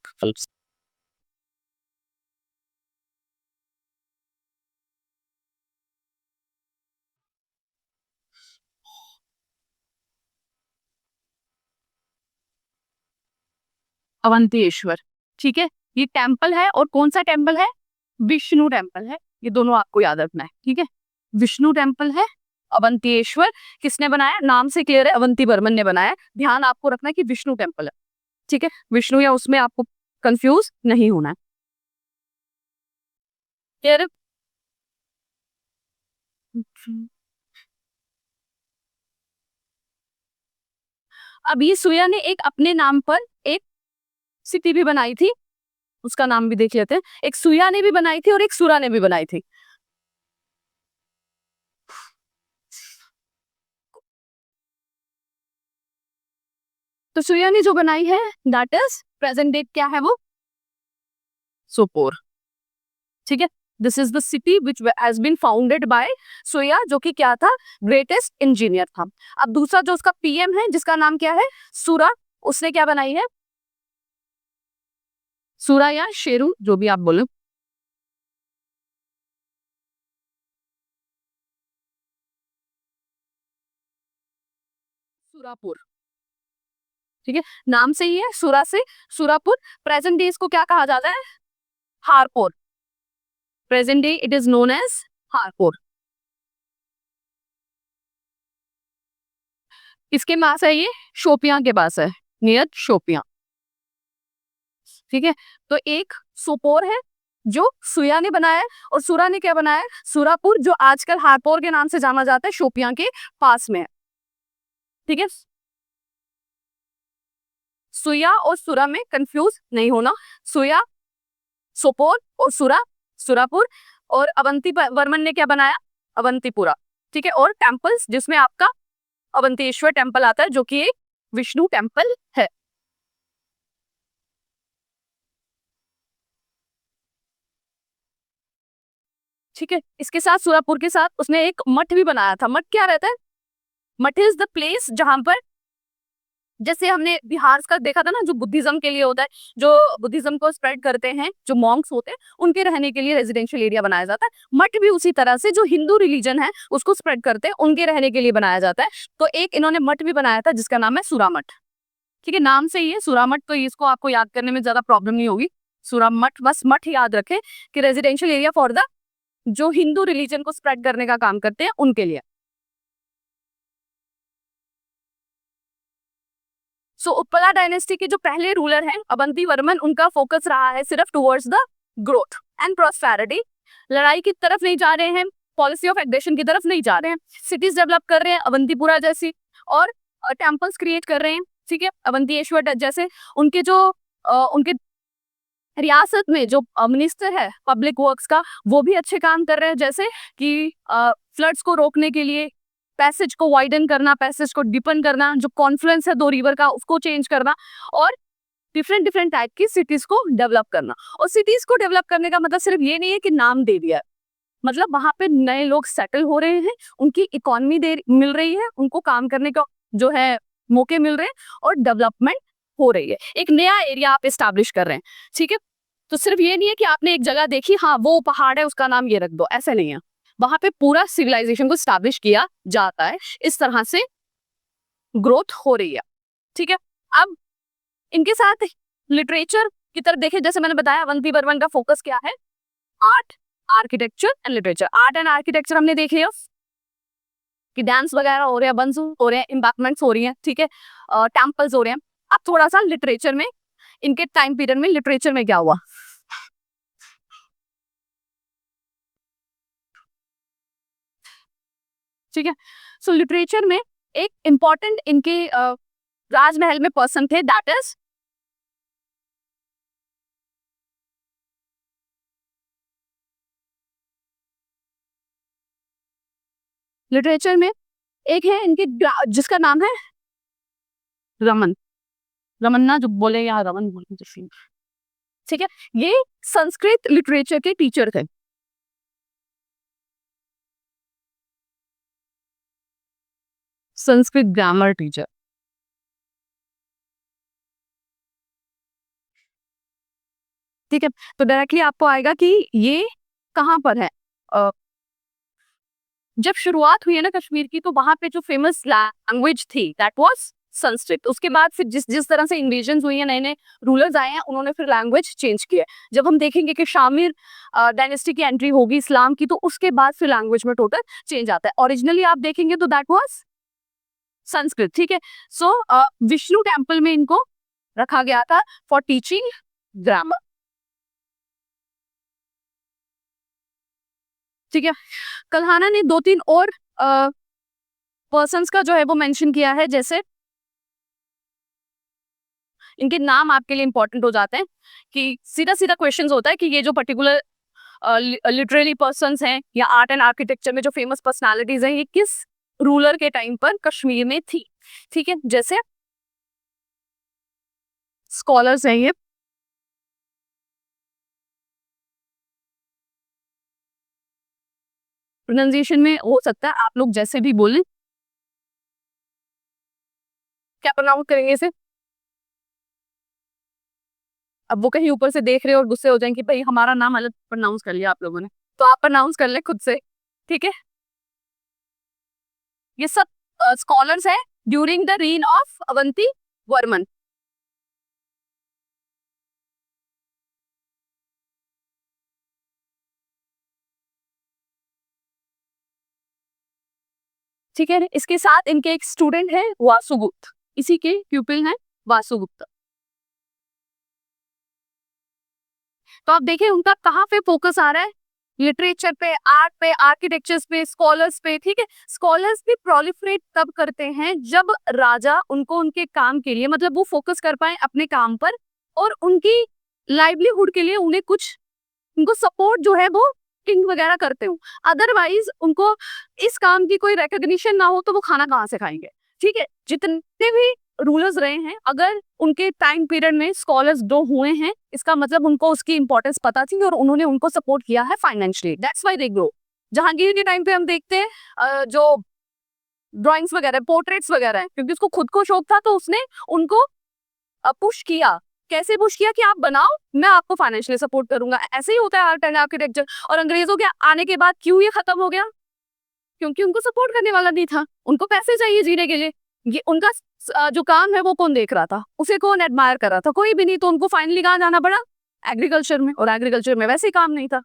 [SPEAKER 1] अवंतीश्वर। ठीक है, ये टेम्पल है, और कौन सा टेम्पल है, विष्णु टेम्पल है। ये दोनों आपको याद रखना है। ठीक है, विष्णु टेम्पल है, अवंतीश्वर किसने बनाया, नाम से क्लियर है, अवंती वर्मन ने बनाया। ध्यान आपको रखना है कि विष्णु टेम्पल है। ठीक है, विष्णु या उसमें आपको कंफ्यूज नहीं होना है। फिर अब ये सूर्या ने एक अपने नाम पर एक सिटी भी बनाई थी, उसका नाम भी देख लेते हैं। एक सूर्या ने भी बनाई थी और एक सूरा ने भी बनाई थी। तो सूर्या ने जो बनाई है दैट इज प्रेजेंट डेट क्या है वो सोपोर। ठीक है, this is the city which has been founded by Surya, जो कि क्या था, ग्रेटेस्ट इंजीनियर था। अब दूसरा जो उसका पीएम है जिसका नाम क्या है सूरा, उसने क्या बनाई है, सूरा या शेरू जो भी आप बोलो। सुरापुर। ठीक है, नाम से ही है सूरा से सुरापुर। प्रेजेंट डे इसको क्या कहा जाता है, Harpur. Present day it is known as Harpur. किसके पास है ये, शोपियां के पास है, नियर शोपियां। ठीक है, तो एक सोपोर है जो सुया ने बनाया है, और सूरा ने क्या बनाया है, सुरापुर, जो आजकल हारपोर के नाम से जाना जाता है, शोपियां के पास में है। ठीक है, सुया और सुरा में कंफ्यूज नहीं होना। सुया सोपोर और सुरा सुरापुर। और अवंती वर्मन ने क्या बनाया, अवंतीपुरा। ठीक है, और टेम्पल्स जिसमें आपका अवंतेश्वर टेम्पल आता है जो कि एक विष्णु टेम्पल है। ठीक है, इसके साथ सुरापुर के साथ उसने एक मठ भी बनाया था। मठ क्या रहता है, मठ इज द प्लेस जहां पर, जैसे हमने बिहार का देखा था ना, जो बुद्धिज्म के लिए होता है, जो बुद्धिज्म को स्प्रेड करते हैं, जो मॉन्क्स होते हैं, उनके रहने के लिए रेजिडेंशियल एरिया बनाया जाता है। मठ भी उसी तरह से जो हिंदू रिलीजन है उसको स्प्रेड करते हैं, उनके रहने के लिए बनाया जाता है। तो एक इन्होंने मठ भी बनाया था जिसका नाम है सुरामठ। ठीक है, नाम से ही है सुरामठ, तो इसको आपको याद करने में ज्यादा प्रॉब्लम नहीं होगी। सुरामठ, बस मठ याद रखें कि रेजिडेंशियल एरिया फॉर द जो हिंदू रिलीजन को स्प्रेड करने का काम करते हैं उनके लिए। सो उत्पला डायनेस्टी के जो पहले रूलर हैं अवंती वर्मन, उनका फोकस रहा है सिर्फ towards the growth and prosperity. लड़ाई की तरफ नहीं जा रहे हैं, पॉलिसी ऑफ एग्रेशन की तरफ नहीं जा रहे हैं, सिटीज डेवलप कर रहे हैं अवंतीपुरा जैसी, और टेम्पल्स क्रिएट कर रहे हैं। ठीक है, अवंतीश्वर जैसे। उनके जो उनके रियासत में जो मिनिस्टर है पब्लिक वर्क्स का, वो भी अच्छे काम कर रहे हैं, जैसे कि फ्लड्स को रोकने के लिए पैसेज को वाइडन करना, पैसेज को डिपन करना, जो कॉन्फ्लुएंस है दो रिवर का उसको चेंज करना, और डिफरेंट डिफरेंट टाइप की सिटीज को डेवलप करना। और सिटीज को डेवलप करने का मतलब सिर्फ ये नहीं है कि नाम दे दिया, मतलब वहां पे नए लोग सेटल हो रहे हैं, उनकी इकोनॉमी दे मिल रही है, उनको काम करने का जो है मौके मिल रहे हैं, और डेवलपमेंट हो रही है, एक नया एरिया आप एस्टैब्लिश कर रहे हैं। ठीक है, तो सिर्फ ये नहीं है कि आपने एक जगह देखी, हाँ वो पहाड़ है उसका नाम ये रख दो, ऐसा नहीं है। वहां पे पूरा सिविलाइजेशन को स्टैब्लिश किया जाता है, इस तरह से ग्रोथ हो रही है। ठीक है, अब इनके साथ लिटरेचर की तरफ देखें, जैसे मैंने बताया अवंती वर्मन का फोकस क्या है, art, architecture and literature. Art and architecture हमने देख लिया कि डैम्स वगैरह हो रहे हैं, बंस हो रहे हैं, इम्बैंकमेंट्स हो रही हैं, ठीक है, टेम्पल्स हो रहे हैं। अब थोड़ा सा लिटरेचर में, इनके टाइम पीरियड में लिटरेचर में क्या हुआ। ठीक है, सो लिटरेचर में एक इंपॉर्टेंट इनके राजमहल में पर्सन थे, दैट इज, लिटरेचर में एक है इनके जिसका नाम है रमन। रमन्ना जो बोले या रमन बोले जो फील। ठीक है, ये संस्कृत लिटरेचर के टीचर थे। Sanskrit grammar teacher. ठीक है, तो डायरेक्टली आपको आएगा कि ये कहाँ पर है। जब शुरुआत हुई है ना कश्मीर की, तो वहां पे जो फेमस लैंग्वेज थी दैट वाज संस्कृत। उसके बाद फिर जिस जिस तरह से इन्वेजन हुई है, नए नए रूलर्स आए हैं, उन्होंने फिर लैंग्वेज चेंज किया है। जब हम देखेंगे कि शामिर डायनेस्टी की एंट्री होगी इस्लाम की, तो उसके बाद फिर लैंग्वेज में टोटल चेंज आता है। ओरिजिनली आप देखेंगे तो दैट वाज संस्कृत। ठीक है, सो विष्णु टेम्पल में इनको रखा गया था फॉर टीचिंग ग्रामर। ठीक है। कल्हाना ने 2-3 और पर्सन्स का जो है वो मेंशन किया है, जैसे इनके नाम आपके लिए इंपॉर्टेंट हो जाते हैं कि सीधा सीधा क्वेश्चन होता है कि ये जो पर्टिकुलर लिटरेरी पर्सन्स हैं या आर्ट एंड आर्किटेक्चर में जो फेमस पर्सनालिटीज हैं, ये किस रूलर के टाइम पर कश्मीर में थी। ठीक है, जैसे स्कॉलर्स हैं ये, प्रोनाउंसिएशन में हो सकता है आप लोग जैसे भी बोलें, क्या प्रोनाउंस करेंगे इसे। अब वो कहीं ऊपर से देख रहे हो और गुस्से हो जाएंगे कि भाई हमारा नाम अलग प्रोनाउंस कर लिया आप लोगों ने, तो आप प्रोनाउंस कर ले खुद से। ठीक है, ये सब स्कॉलर्स हैं during the reign of Avanti Varman. ठीक है, इसके साथ इनके एक स्टूडेंट है वासुगुप्त, इसी के प्यूपिल हैं वासुगुप्त। तो आप देखिए उनका कहाँ पे फोकस आ रहा है, लिटरेचर पे, आर्ट पे, आर्किटेक्चर्स पे, स्कॉलर्स पे। ठीक है, स्कॉलर्स भी प्रोलिफरेट तब करते हैं जब राजा उनको उनके काम के लिए, मतलब वो फोकस कर पाए अपने काम पर और उनकी लाइवलीहुड के लिए उन्हें कुछ, उनको सपोर्ट जो है वो किंग वगैरह करते हो। अदरवाइज उनको इस काम की कोई रिकॉग्निशन ना हो तो वो खाना कहाँ से खाएंगे। ठीक है, जितने भी रूलर्स रहे हैं, अगर उनके टाइम पीरियड में स्कॉलर्स दो हुए हैं, इसका मतलब उनको उसकी इंपॉर्टेंस पता थी और उन्होंने उनको सपोर्ट किया है financially, that's why they grow. Jahangir के टाइम पे हम देखते हैं जो ड्राइंग्स वगैरह, पोर्ट्रेट्स वगैरह है, क्योंकि उसको खुद को शौक था तो उसने उनको पुश किया। कैसे पुश किया कि आप बनाओ, मैं आपको फाइनेंशियली सपोर्ट करूंगा। ऐसे ही होता है आर्ट एंड आर्किटेक्चर। और अंग्रेजों के आने के बाद क्यों ये खत्म हो गया, क्योंकि उनको सपोर्ट करने वाला नहीं था, उनको पैसे चाहिए जीने के लिए। ये उनका जो काम है वो कौन देख रहा था, उसे कौन एडमायर कर रहा था, कोई भी नहीं। तो उनको फाइनली कहाँ जाना पड़ा, एग्रीकल्चर में, और एग्रीकल्चर में वैसे ही काम नहीं था।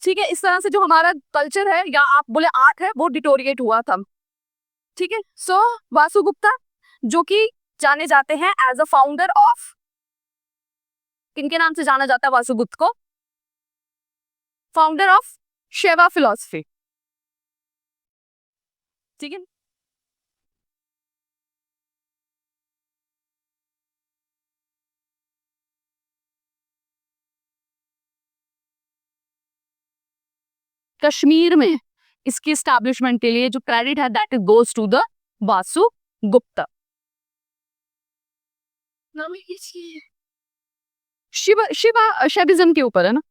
[SPEAKER 1] ठीक है, इस तरह से जो हमारा कल्चर है या आप बोले आर्ट है वो डिटोरिएट हुआ था। ठीक है, सो वासुगुप्ता जो कि जाने जाते हैं एज अ फाउंडर ऑफ, किनके नाम से जाना जाता है वासुगुप्त को, फाउंडर ऑफ शैवा फिलॉसफी। ठीक है, कश्मीर में इसकी स्टैब्लिशमेंट के लिए जो क्रेडिट है that is goes to the Vasugupta. Shiva Shiva Shaivism के ऊपर है ना।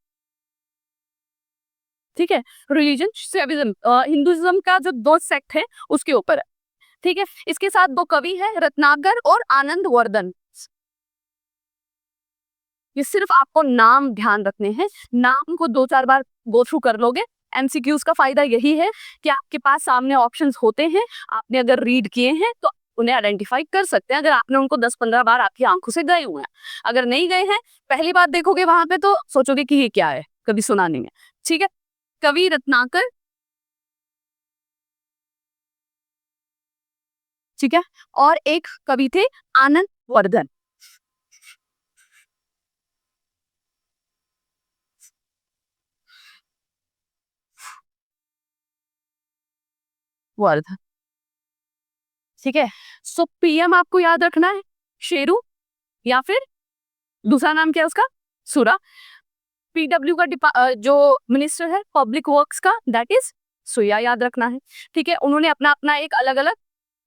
[SPEAKER 1] ठीक है, रिलीजन शैविज्म, हिंदुइज्म का जो दो सेक्ट है उसके ऊपर है। ठीक है, इसके साथ दो कवि है, रत्नाकर और आनंद वर्धन। ये सिर्फ आपको नाम ध्यान रखने हैं, नाम को 2-4 बार गो थ्रू कर लोगे। एमसीक्यूज का फायदा यही है कि आपके पास सामने ऑप्शंस होते हैं, आपने अगर रीड किए हैं तो उन्हें आइडेंटिफाई कर सकते हैं, अगर आपने उनको 10-15 बार आपकी आंखों से गए हुए हैं। अगर नहीं गए हैं, पहली बार देखोगे वहां पे तो सोचोगे कि ये क्या है, कभी सुना नहीं है। ठीक है, कवि रत्नाकर, ठीक है, और एक कवि थे आनंद वर्धन। वर्धन, ठीक है। सो पीएम आपको याद रखना है शेरू, या फिर दूसरा नाम क्या है उसका, सुरा। पीडब्ल्यू का जो मिनिस्टर है पब्लिक वर्क्स का, दैट इज सुया, याद रखना है। ठीक है, उन्होंने अपना अपना एक अलग अलग,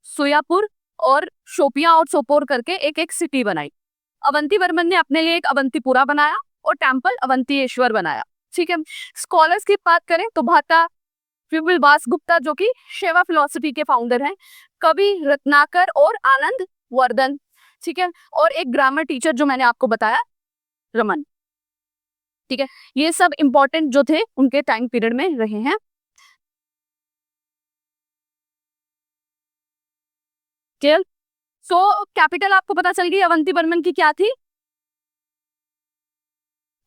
[SPEAKER 1] सुयापुर और शोपिया और सोपोर करके एक एक सिटी बनाई। अवंती वर्मन ने अपने लिए एक अवंतीपुरा बनाया और टेम्पल अवंतीश्वर बनाया। ठीक है, स्कॉलर्स की बात करें तो भाता विपुल दास गुप्ता जो कि शैवा फिलोसफी के फाउंडर हैं, कवि रत्नाकर और आनंद वर्धन। ठीक है, और एक ग्रामर टीचर जो मैंने आपको बताया, रमन। ठीक है, ये सब इंपॉर्टेंट जो थे उनके टाइम पीरियड में रहे हैं। क्लियर। सो कैपिटल आपको पता चल गई अवंती वर्मन की क्या थी,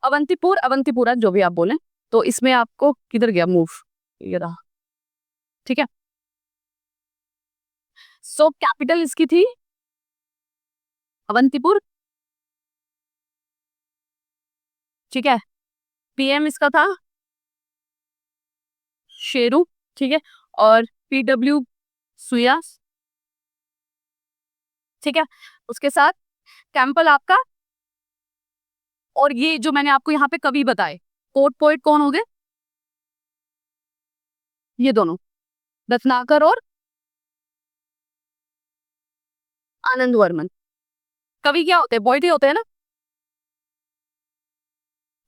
[SPEAKER 1] अवंतीपुर, अवंतीपुरा जो भी आप बोले। तो इसमें आपको किधर गया मूव, ये रहा। ठीक है, सो कैपिटल इसकी थी अवंतीपुर। ठीक है, पीएम इसका था शेरू, ठीक है, और PW सुया, ठीक है, उसके साथ टेम्पल आपका, और ये जो मैंने आपको यहाँ पे कवि बताए कोर्ट पोइट कौन हो गए, ये दोनों रत्नाकर और आनंद वर्मन। कवि क्या होते हैं, पोइट ही होते हैं ना,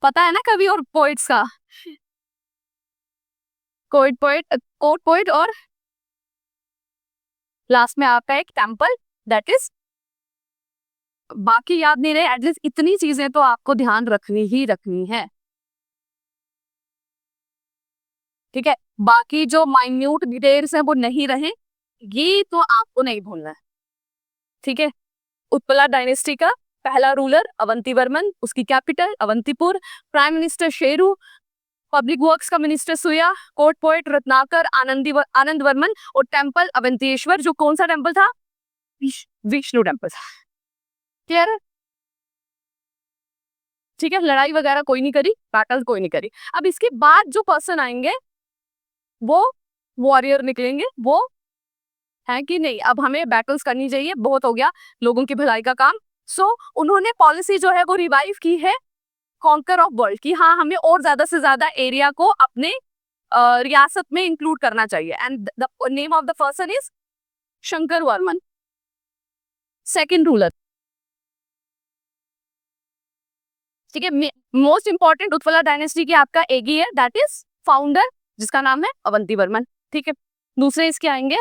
[SPEAKER 1] पता है ना कवि और पोइट्स का, कोर्ट पोइट और लास्ट में आपका एक टेम्पल, दैट इज, बाकी याद नहीं रहे, एटलीस्ट इतनी चीजें तो आपको ध्यान रखनी ही रखनी है, ठीक है। बाकी जो माइन्यूट डिटेल्स है वो नहीं रहे, ये तो आपको नहीं भूलना है, ठीक है। उत्पला डायनेस्टी का पहला रूलर अवंती वर्मन, उसकी capital Avantipur, prime minister Sheru, public works का मिनिस्टर सुया, कोर्ट पोएट रत्नाकर, आनंद वर्मन, और टेम्पल अवंतीश्वर, जो कौन सा टेम्पल था, विष्णु टेम्पल था, क्लियर है, ठीक है। लड़ाई वगैरह कोई नहीं करी, बैटल कोई नहीं करी। अब इसके बाद जो पर्सन आएंगे वो वॉरियर निकलेंगे, वो है कि नहीं, अब हमें बैटल्स करनी चाहिए, बहुत हो गया लोगों की भलाई का काम। सो उन्होंने पॉलिसी जो है वो रिवाइव की है कॉन्कर ऑफ वर्ल्ड की, हाँ हमें और ज्यादा से ज्यादा एरिया को अपने रियासत में इंक्लूड करना चाहिए, and the name of the person is Shankar Varman, second ruler, ठीक है। मोस्ट इंपॉर्टेंट उत्पला डायनेस्टी की आपका एक ही है, दैट इज फाउंडर, जिसका नाम है अवंती वर्मन, ठीक है। दूसरे इसके आएंगे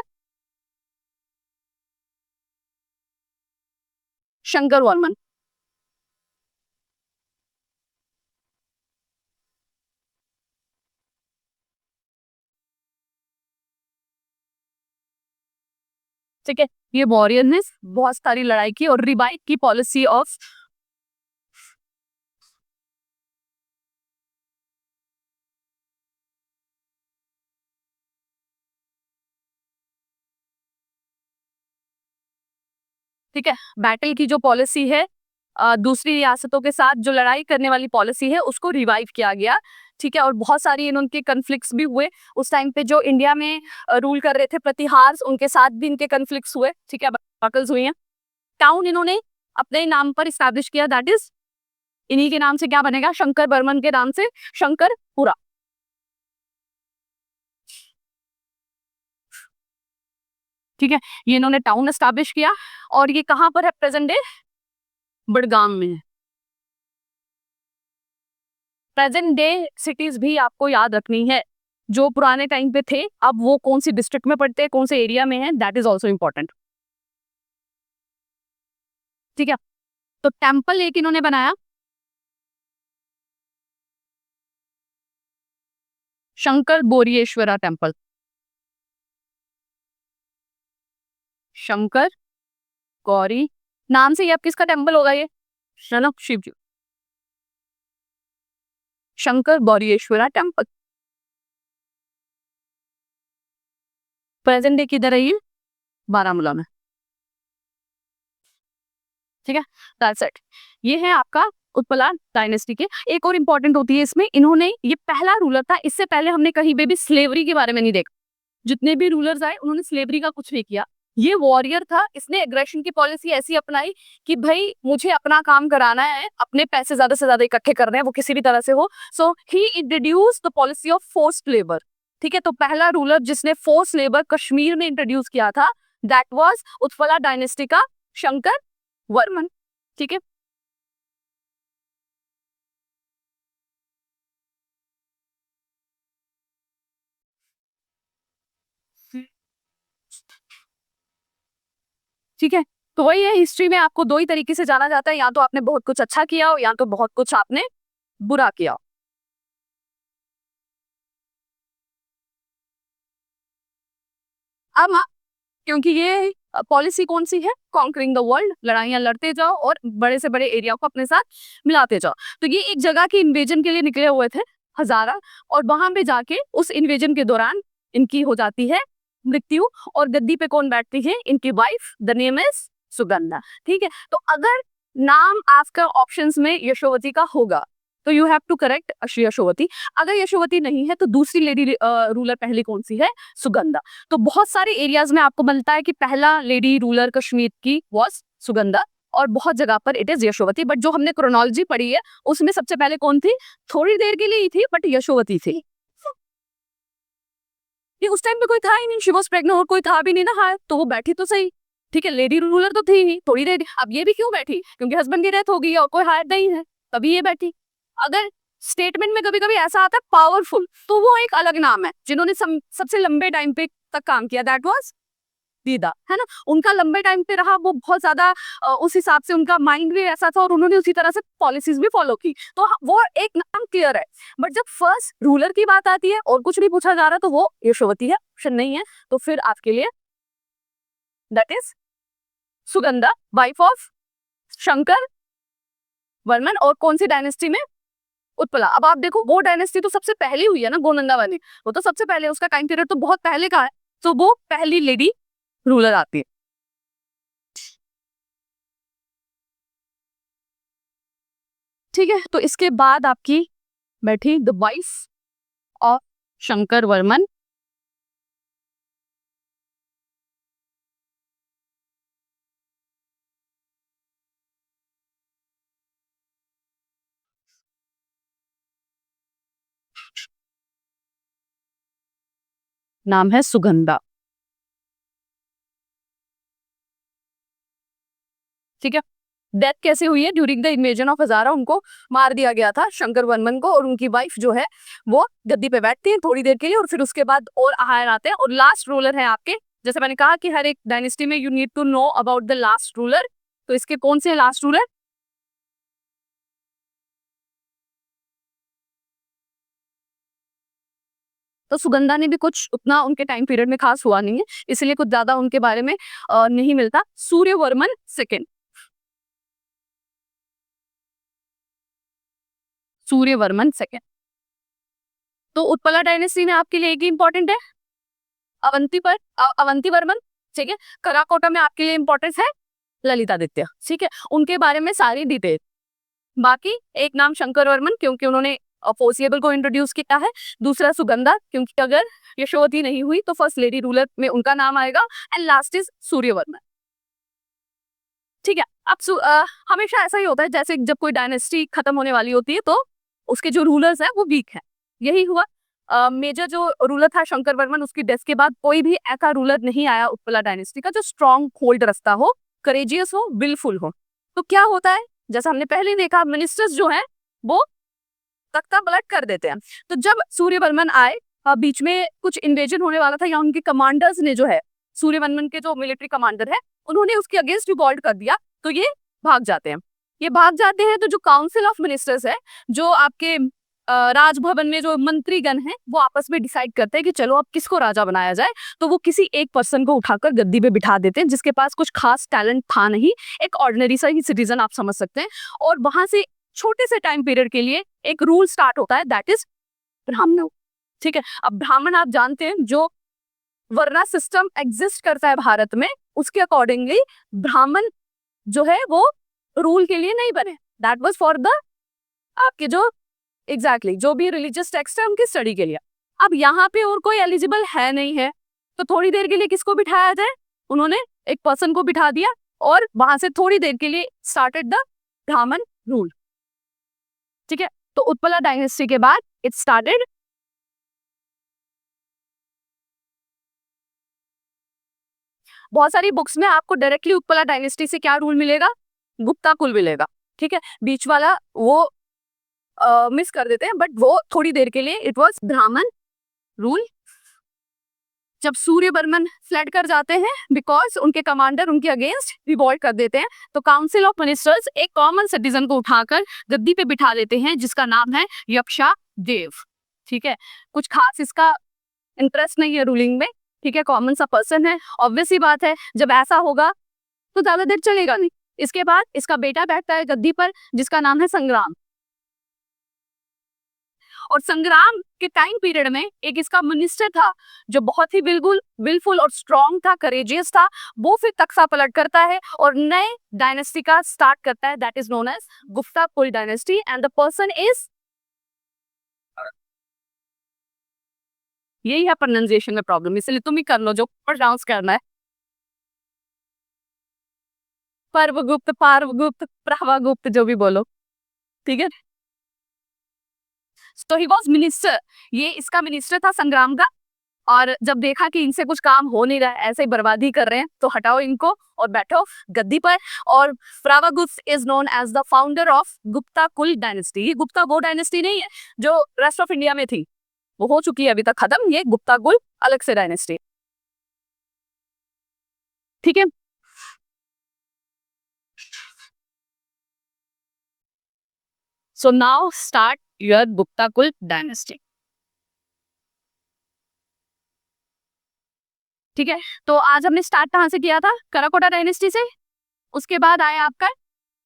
[SPEAKER 1] शंकर वर्मन, ठीक है। ये वॉरियर ने बहुत सारी लड़ाई की और रिवाइव की पॉलिसी ऑफ, ठीक है, बैटल की जो पॉलिसी है, दूसरी रियासतों के साथ जो लड़ाई करने वाली पॉलिसी है उसको रिवाइव किया गया, ठीक है। और बहुत सारी इनके कन्फ्लिक्ट्स भी हुए उस टाइम पे, जो इंडिया में रूल कर रहे थे प्रतिहार, उनके साथ भी इनके कन्फ्लिक्ट्स हुए, ठीक है, बैटल्स हुई हैं। टाउन इन्होंने अपने नाम पर इस्टेब्लिश किया, दैट इज, इन्हीं के नाम से क्या बनेगा, शंकर बर्मन के नाम से शंकरपुरा, ठीक है। ये इन्होंने टाउन एस्टैब्लिश किया, और ये कहाँ पर है प्रेजेंट डे, बड़गाम में है। प्रेजेंट डे सिटीज भी आपको याद रखनी है, जो पुराने टाइम पे थे अब वो कौन सी डिस्ट्रिक्ट में पड़ते हैं, कौन से एरिया में है, दैट इज ऑल्सो इम्पोर्टेंट, ठीक है। तो टेम्पल एक इन्होंने बनाया, शंकर बोरियेश्वरा टेम्पल, शंकर गौरी, नाम से ही अब किसका टेम्पल होगा ये, है ना, शिव जी, शंकर गौरीश्वरा टेम्पल, प्रेजेंट डे किधर है ये, बारामूला में, ठीक है, दैट्स इट। ये है आपका उत्पला डायनेस्टी के। एक और इंपॉर्टेंट होती है इसमें, इन्होंने, ये पहला रूलर था, इससे पहले हमने कहीं पे भी स्लेवरी के बारे में नहीं देखा, जितने भी रूलर्स आए उन्होंने स्लेवरी का कुछ नहीं किया। ये वॉरियर था, इसने एग्रेशन की पॉलिसी ऐसी अपनाई कि भाई मुझे अपना काम कराना है, अपने पैसे ज्यादा से ज्यादा इकट्ठे करने हैं, वो किसी भी तरह से हो। So he introduce the policy of forced labour, ठीक है। तो पहला रूलर जिसने फोर्स लेबर कश्मीर में इंट्रोड्यूस किया था, दैट वाज उत्पला डायनेस्टी का शंकर वर्मन, ठीक है। ठीक है, तो वही है, हिस्ट्री में आपको दो ही तरीके से जाना जाता है, या तो आपने बहुत कुछ अच्छा किया हो, या तो बहुत कुछ आपने बुरा किया हो। अब क्योंकि ये पॉलिसी कौन सी है, कॉन्करिंग द वर्ल्ड, लड़ाइयां लड़ते जाओ और बड़े से बड़े एरिया को अपने साथ मिलाते जाओ। तो ये एक जगह के इन्वेजन के लिए निकले हुए थे हजारा, और वहां पे जाके उस इन्वेजन के दौरान इनकी हो जाती है मृत्यु, और गद्दी पे कौन बैठती है, इनकी wife, the name is Sugandha, ठीक है। तो अगर नाम आपका ऑप्शंस में यशोवती का होगा तो यू हैव टू करेक्ट यशोवती। अगर यशोवती नहीं है तो दूसरी लेडी रूलर पहली कौन सी है? सुगंधा। तो बहुत सारे एरियाज में आपको मिलता है कि पहला लेडी रूलर कश्मीर की वॉज सुगंधा, और बहुत जगह पर इट इज यशोवती। बट जो हमने क्रोनोलॉजी पढ़ी है उसमें सबसे पहले कौन थी? थोड़ी देर के लिए ही थी, बट यशोवती थी। ये उस टाइम पे कोई था ही नहीं, शी वॉज प्रेग्नेंट, और कोई था भी नहीं ना। हाँ, तो वो बैठी तो सही, ठीक है, लेडी रूलर तो थी ही थोड़ी देर। अब ये भी क्यों बैठी? क्योंकि हस्बैंड की डेथ हो गई और कोई हायर नहीं है, तभी ये बैठी। अगर स्टेटमेंट में कभी कभी ऐसा आता है पावरफुल, तो वो एक अलग नाम है। जिन्होंने सबसे लंबे टाइम पे तक काम किया, दैट वाज दीदा, है ना। उनका लंबे टाइम पे रहा, वो बहुत ज्यादा उस हिसाब से उनका माइंड भी ऐसा था, और उन्होंने उसी तरह से पॉलिसीज भी फॉलो की, तो वो एक नाम क्लियर है। बट जब फर्स्ट रूलर की बात आती है और कुछ नहीं पूछा जा रहा, तो वो यशोवती है, ऑप्शन नहीं है। तो फिर आपके लिए that is Sugandha, wife of Shankar Varman. और कौन सी डायनेस्टी में? उत्पला। अब आप देखो, वो डायनेस्टी तो सबसे पहले हुई है ना, गोनंदा वाली, वो तो सबसे पहले, उसका टाइम पीरियड तो बहुत पहले का है, तो वो पहली लेडी रूलर आती है। ठीक है, तो इसके बाद आपकी बैठी the wife of Shankar Varman. नाम है सुगंधा। ठीक है, डेथ कैसे हुई है? ड्यूरिंग द इन्वेजन ऑफ हजारा, उनको मार दिया गया था, शंकर वर्मन को, और उनकी वाइफ जो है वो गद्दी पे बैठती है थोड़ी देर के लिए, और फिर उसके बाद और हायर आते हैं, और लास्ट रूलर है आपके। जैसे मैंने कहा कि हर एक डायनेस्टी में you need to know about the last ruler, तो इसके कौन से लास्ट रूलर? तो सुगंधा ने भी कुछ उतना उनके टाइम पीरियड में खास हुआ नहीं है, इसलिए कुछ ज्यादा उनके बारे में नहीं मिलता। Suryavarman second, Suryavarman second. तो उत्पला डायनेस्टी में आपके लिए एक ही इंपॉर्टेंट है, अवंती पर अवंती वर्मन। ठीक है, कराकोटा में आपके लिए इंपॉर्टेंस है ललितादित्य। ठीक है, उनके बारे में सारी डिटेल। बाकी एक नाम शंकर वर्मन, क्योंकि उन्होंने फोर्सिएबल को इंट्रोड्यूस किया है। दूसरा सुगंधा, क्योंकि अगर यशोवती नहीं हुई तो फर्स्ट लेडी रूलर में उनका नाम आएगा। And last is Suryavarman. ठीक है, अब हमेशा ऐसा ही होता है, जैसे जब कोई डायनेस्टी खत्म होने वाली होती है तो उसके जो रूलर्स हैं वो वीक हैं। यही हुआ। मेजर जो रूलर था शंकर वर्मन, उसकी डेथ के बाद कोई भी ऐसा रूलर नहीं आया उत्पला डायनेस्टी का जो स्ट्रॉन्ग होल्ड रखता हो, करेजियस हो, विलफुल हो। तो क्या होता है, जैसा हमने पहले देखा, मिनिस्टर्स जो हैं वो तख्ता पलट कर देते हैं। तो जब सूर्यवर्मन आए, बीच में कुछ इन्वेजन होने वाला था, या उनके कमांडर्स ने जो है, सूर्यवर्मन के जो मिलिट्री कमांडर है, उन्होंने उसके अगेंस्ट रिवॉल्ट कर दिया, तो ये भाग जाते हैं। ये भाग जाते हैं तो जो काउंसिल ऑफ मिनिस्टर्स है, जो आपके राजभवन में जो मंत्रीगण हैं, वो आपस में डिसाइड करते हैं कि चलो अब किसको राजा बनाया जाए। तो वो किसी एक पर्सन को उठाकर गद्दी पे बिठा देते हैं, जिसके पास कुछ खास टैलेंट था नहीं, एक ऑर्डिनरी सा ही सिटीजन आप समझ सकते हैं। और वहां से छोटे से टाइम पीरियड के लिए एक रूल स्टार्ट होता है, दैट इज ब्राह्मण। ठीक है, अब ब्राह्मण आप जानते हैं, जो वर्ना सिस्टम एग्जिस्ट करता है भारत में, उसके अकॉर्डिंगली ब्राह्मण जो है वो रूल के लिए नहीं बने। दैट वाज फॉर द आपके जो एग्जैक्टली जो भी रिलीजियस टेक्स्ट है उनकी स्टडी के लिए। अब यहाँ पे और कोई एलिजिबल है नहीं है, तो थोड़ी देर के लिए किसको बिठाया जाए? उन्होंने एक पर्सन को बिठा दिया, और वहां से थोड़ी देर के लिए स्टार्टेड द ब्राह्मण रूल। ठीक है, तो उत्पला डायनेस्टी के बाद इट स्टार्टेड। बहुत सारी बुक्स में आपको डायरेक्टली उत्पला डायनेस्टी से क्या रूल मिलेगा? गुप्ता कुल मिलेगा। ठीक है, बीच वाला वो मिस कर देते हैं, बट वो थोड़ी देर के लिए इट वाज ब्राह्मण रूल। जब सूर्यवर्मन फ्लड कर जाते हैं, बिकॉज उनके कमांडर उनके अगेंस्ट रिवॉल्ट कर देते हैं, तो काउंसिल ऑफ मिनिस्टर्स एक कॉमन सिटीजन को उठाकर गद्दी पे बिठा देते हैं, जिसका नाम है यक्षा देव। ठीक है, कुछ खास इसका इंटरेस्ट नहीं है रूलिंग में। ठीक है, कॉमन सा पर्सन है। ऑब्वियस ही बात है, जब ऐसा होगा तो ज्यादा देर चलेगा नहीं। इसके बाद इसका बेटा बैठता है गद्दी पर, जिसका नाम है संग्राम। और संग्राम के टाइम पीरियड में एक इसका मिनिस्टर था, जो बहुत ही विलफुल और स्ट्रॉन्ग था, करेजियस था। वो फिर तख्ता पलट करता है और नए डायनेस्टी का स्टार्ट करता है, that is known as Gupta kul dynasty, and the person is यही है प्रोनाउंसिएशन में प्रॉब्लम, इसलिए तुम ही कर लो जो प्रोनाउंस करना है। पर्वगुप्त, पार्वगुप्त, प्रभागुप्त, जो भी बोलो, ठीक है। तो ही वॉज मिनिस्टर, ये इसका मिनिस्टर था संग्राम का। और जब देखा कि इनसे कुछ काम हो नहीं रहा है, ऐसे ही बर्बादी कर रहे हैं, तो हटाओ इनको और बैठो गद्दी पर। और फ्रावागुप्त is known as the founder of Gupta kul dynasty. ये गुप्ता वो डायनेस्टी नहीं है जो रेस्ट ऑफ इंडिया में थी, वो हो चुकी है अभी तक खत्म। ये गुप्ता कुल अलग से डायनेस्टी, ठीक है। So now start your Gupta kul dynasty, ठीक है। तो आज हमने स्टार्ट कहाँ से किया था? कराकोटा डायनेस्टी से। उसके बाद आया आपका